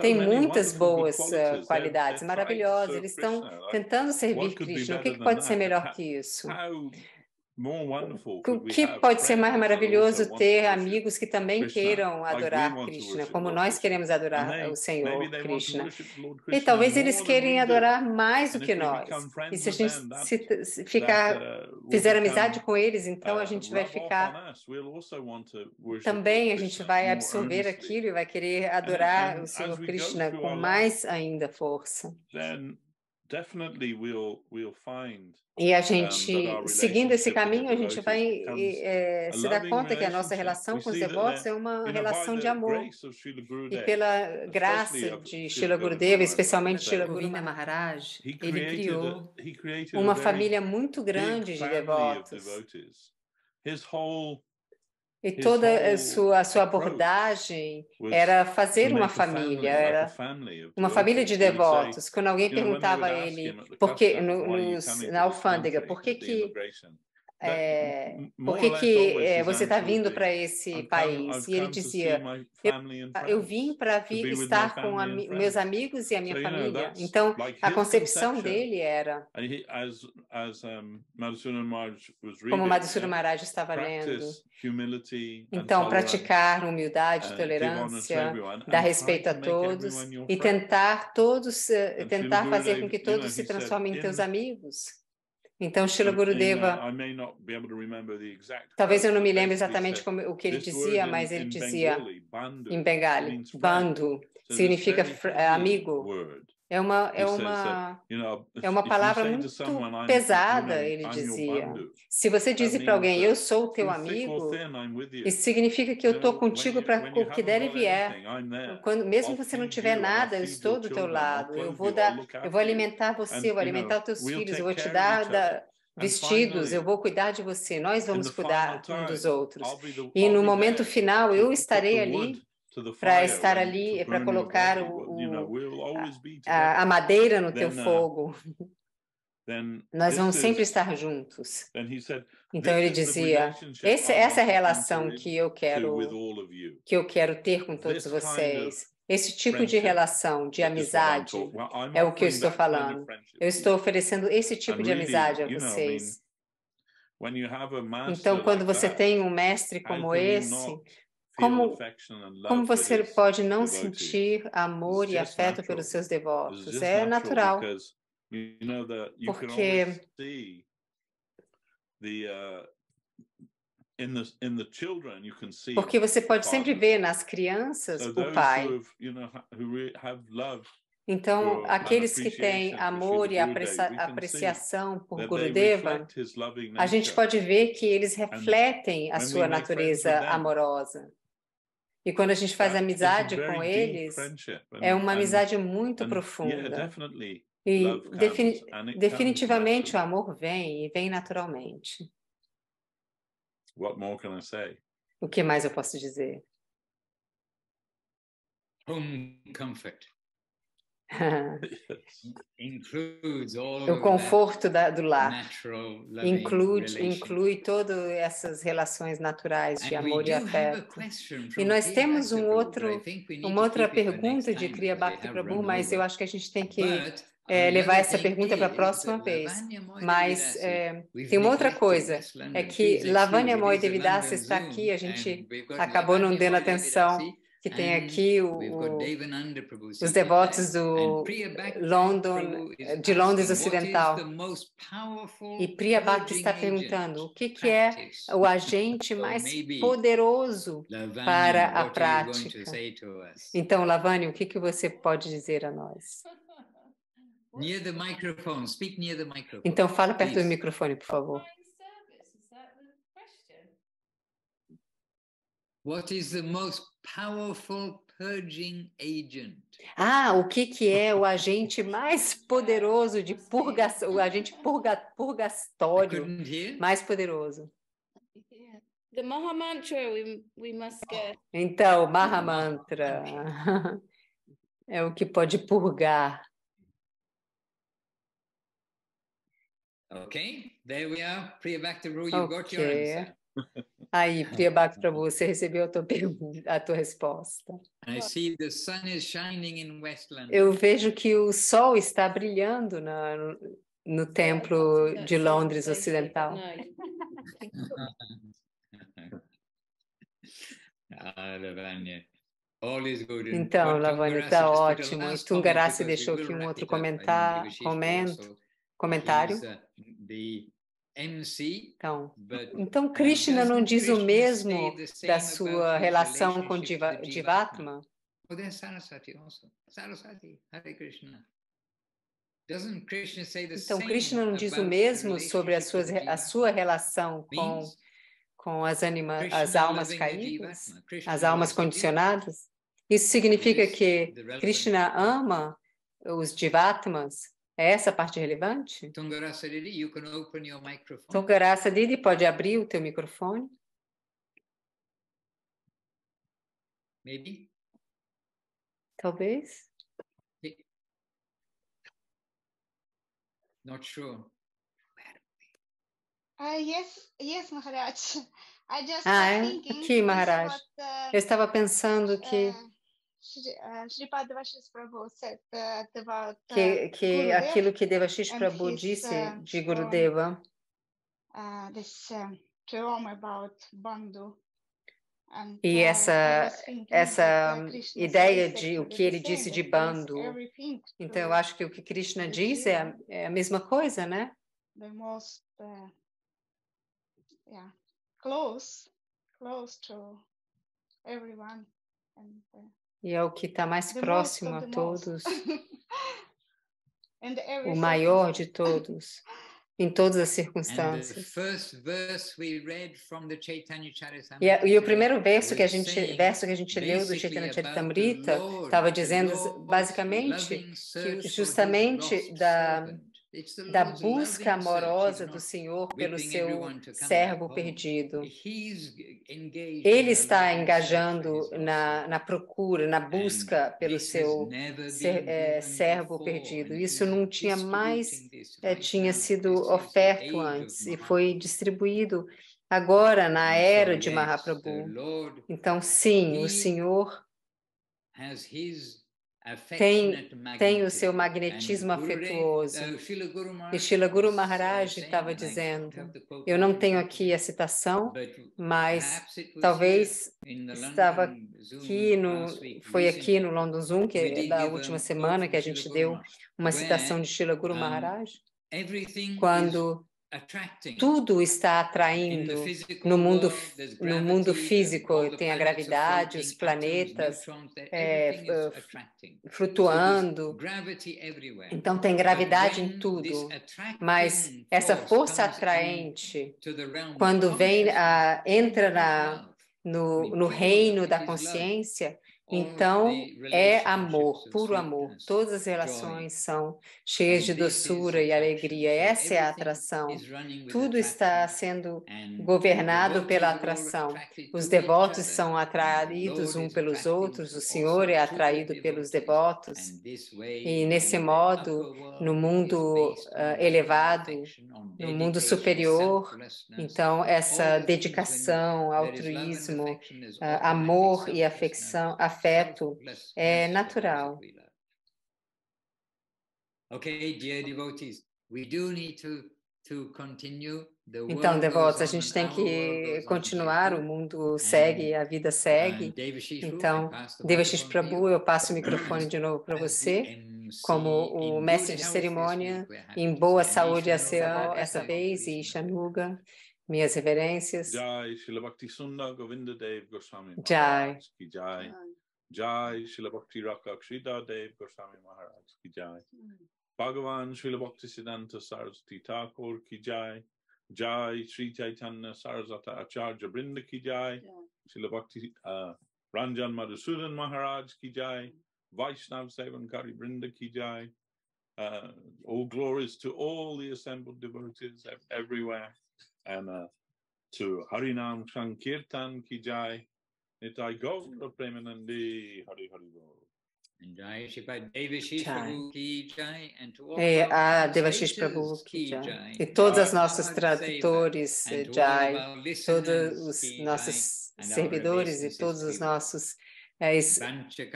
Tem muitas boas qualidades, maravilhosas, eles estão tentando servir Krishna. O que pode ser melhor que isso? O que pode ser mais maravilhoso ter amigos que também queiram adorar Krishna, como nós queremos adorar o Senhor Krishna. E talvez eles queiram adorar mais do que nós. E se a gente fizer amizade com eles, então a gente vai ficar... Também a gente vai absorver aquilo e vai querer adorar o Senhor Krishna com mais ainda força. E a gente, seguindo esse caminho, a gente vai se dar conta que a nossa relação com os devotos é uma relação de amor. E pela graça de Srila Gurudeva, especialmente Srila Govinda Maharaj, ele criou uma família muito grande de devotos. E toda a sua abordagem era fazer uma família, era uma família de devotos. Quando alguém perguntava a ele, na alfândega, por que por que você está vindo para esse país? E ele dizia, eu vim para estar com meus amigos e a minha família. Então, a concepção dele era, como Madhusudana Maharaj estava lendo, então, praticar humildade, tolerância, dar respeito a todos e tentar fazer com que todos se transformem em teus amigos. Então, Srila Gurudeva, talvez eu não me lembre exatamente o que ele dizia, mas ele dizia em Bengali, bandhu, significa amigo. É uma palavra muito pesada, ele dizia. Se você diz para alguém, eu sou o teu amigo, isso significa que eu estou contigo para o que der e vier. Mesmo que você não tiver nada, eu estou do teu lado. Eu vou alimentar você, eu vou alimentar os teus filhos, eu vou te dar vestidos, eu vou cuidar de você, nós vamos cuidar um dos outros. E no momento final, eu estarei ali, para colocar a madeira no teu fogo. Nós vamos sempre estar juntos. Então ele dizia, essa é a relação que eu quero ter com todos vocês. Esse tipo de relação, de amizade, é o que eu estou falando. Eu estou oferecendo esse tipo de amizade a vocês. Então, quando você tem um mestre como esse, como você pode não sentir amor e afeto pelos seus devotos? É natural. Porque você pode sempre ver nas crianças o pai. Então, aqueles que têm amor e apreciação por Gurudeva, a gente pode ver que eles refletem a sua natureza amorosa. E quando a gente faz amizade com eles, é uma amizade muito profunda. E definitivamente o amor vem e vem naturalmente. O que mais eu posso dizer? Home comfort. O conforto do lar inclui todas essas relações naturais de amor e afeto. E nós temos uma outra pergunta de Kriya Bhakti Prabhu, mas eu acho que a gente tem que levar essa pergunta para a próxima vez. Mas tem uma outra coisa, é que Lavanya Moy Devidasa está aqui, a gente acabou não dando atenção, que tem aqui os devotos de Londres Ocidental. E Priya Bhakti está perguntando o que é o agente mais poderoso para a prática. Então, Lavanya, o que você pode dizer a nós? Então, fala perto do microfone, por favor. What is the most powerful purging agent? O que é o agente mais poderoso de purgação, o agente purgatório mais poderoso? The Maha Mantra we must get. Então, Maha Mantra é o que pode purgar. Okay, there we are. Priya Bhakti Prabhu, you got your answer. Aí, Priya Bhakti Prabhu, você recebeu a tua pergunta, a tua resposta. I see the sun is shining in West London. Eu vejo que o sol está brilhando no templo de Londres Ocidental. Então, Lavanya, está ótimo. E Tungarasi deixou aqui um outro comentário. Então, Krishna não diz o mesmo da sua relação com Jivatma? Então, Krishna não diz o mesmo sobre a sua relação com as almas caídas, as almas condicionadas? Isso significa que Krishna ama os Jivatmas? É essa a parte relevante? Tungarasa Didi, you can open your microphone. Tungarasa Didi, pode abrir o teu microfone? Maybe. Talvez. Not sure. Yes, Maharaj. I just aqui, Maharaj. Eu estava pensando que aquilo que Devashish Prabhu disse de Gurudeva, e essa ideia de o que ele disse de bando. Então, eu acho que o que Krishna diz é a mesma coisa, né? Close to everyone. E é o que está mais próximo a todos, o maior de todos, em todas as circunstâncias. E o primeiro verso que a gente leu do Chaitanya Charitamrita estava dizendo basicamente que justamente da busca amorosa do Senhor pelo seu servo perdido. Ele está engajando na procura, na busca pelo seu servo perdido. Isso não tinha tinha sido oferto antes e foi distribuído agora na era de Mahaprabhu. Então, sim, o Senhor tem o seu magnetismo afetuoso. E Srila Guru Maharaj estava dizendo, eu não tenho aqui a citação, mas talvez foi aqui no London Zoom, que é da última semana que a gente deu uma citação de Srila Guru Maharaj, quando tudo está atraindo no mundo físico, tem a gravidade, os planetas flutuando, então tem gravidade em tudo, mas essa força atraente, quando entra no reino da consciência, então é amor, puro amor. Todas as relações são cheias de doçura e alegria. Essa é a atração. Tudo está sendo governado pela atração. Os devotos são atraídos uns pelos outros, o Senhor é atraído pelos devotos. E nesse modo, no mundo elevado, no mundo superior, então essa dedicação, altruísmo, amor e afeto é natural. Então, devotos, a gente tem que continuar, o mundo segue, a vida segue. Então, Devashish Prabhu, eu passo o microfone de novo para você, como o mestre de cerimônia, em boa saúde essa vez, e Shanuga, minhas reverências. Jai Srila Bhakti Sundar Govinda Dev Goswami Jai. Ki Jai. Jai Srila Bhakti Rakak Sridhar Dev Goswami Maharaj Ki Jai. Bhagavan Srila Bhakti Siddhanta Saraswati Thakur Ki Jai. Jai Sri Chaitanya Saraswata Acharya Brinda Ki Jai. Srila Bhakti Ranjan Madhusudan Maharaj Ki Jai. Vaishnav Sevankari Brinda Ki Jai. All glories to all the assembled devotees everywhere. And to Harinam Sankirtan Ki Jai. Nitai Gaura Premanandi Hari Hari Bol. A Devashish Prabhu Ki Jai. E todos os nossos tradutores, Jai, todos os nossos servidores e todos os nossos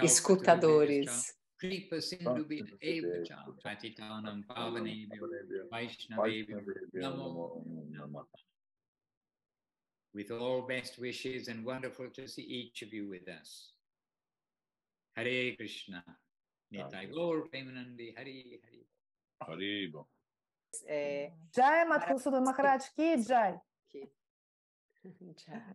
escutadores. With all best wishes and wonderful to see each of you with us. Hare Krishna. Nitai Gaur Premanandi Hari Hari. Haribo. Jai Madhusudan Maharaj Ki Jai. Jai.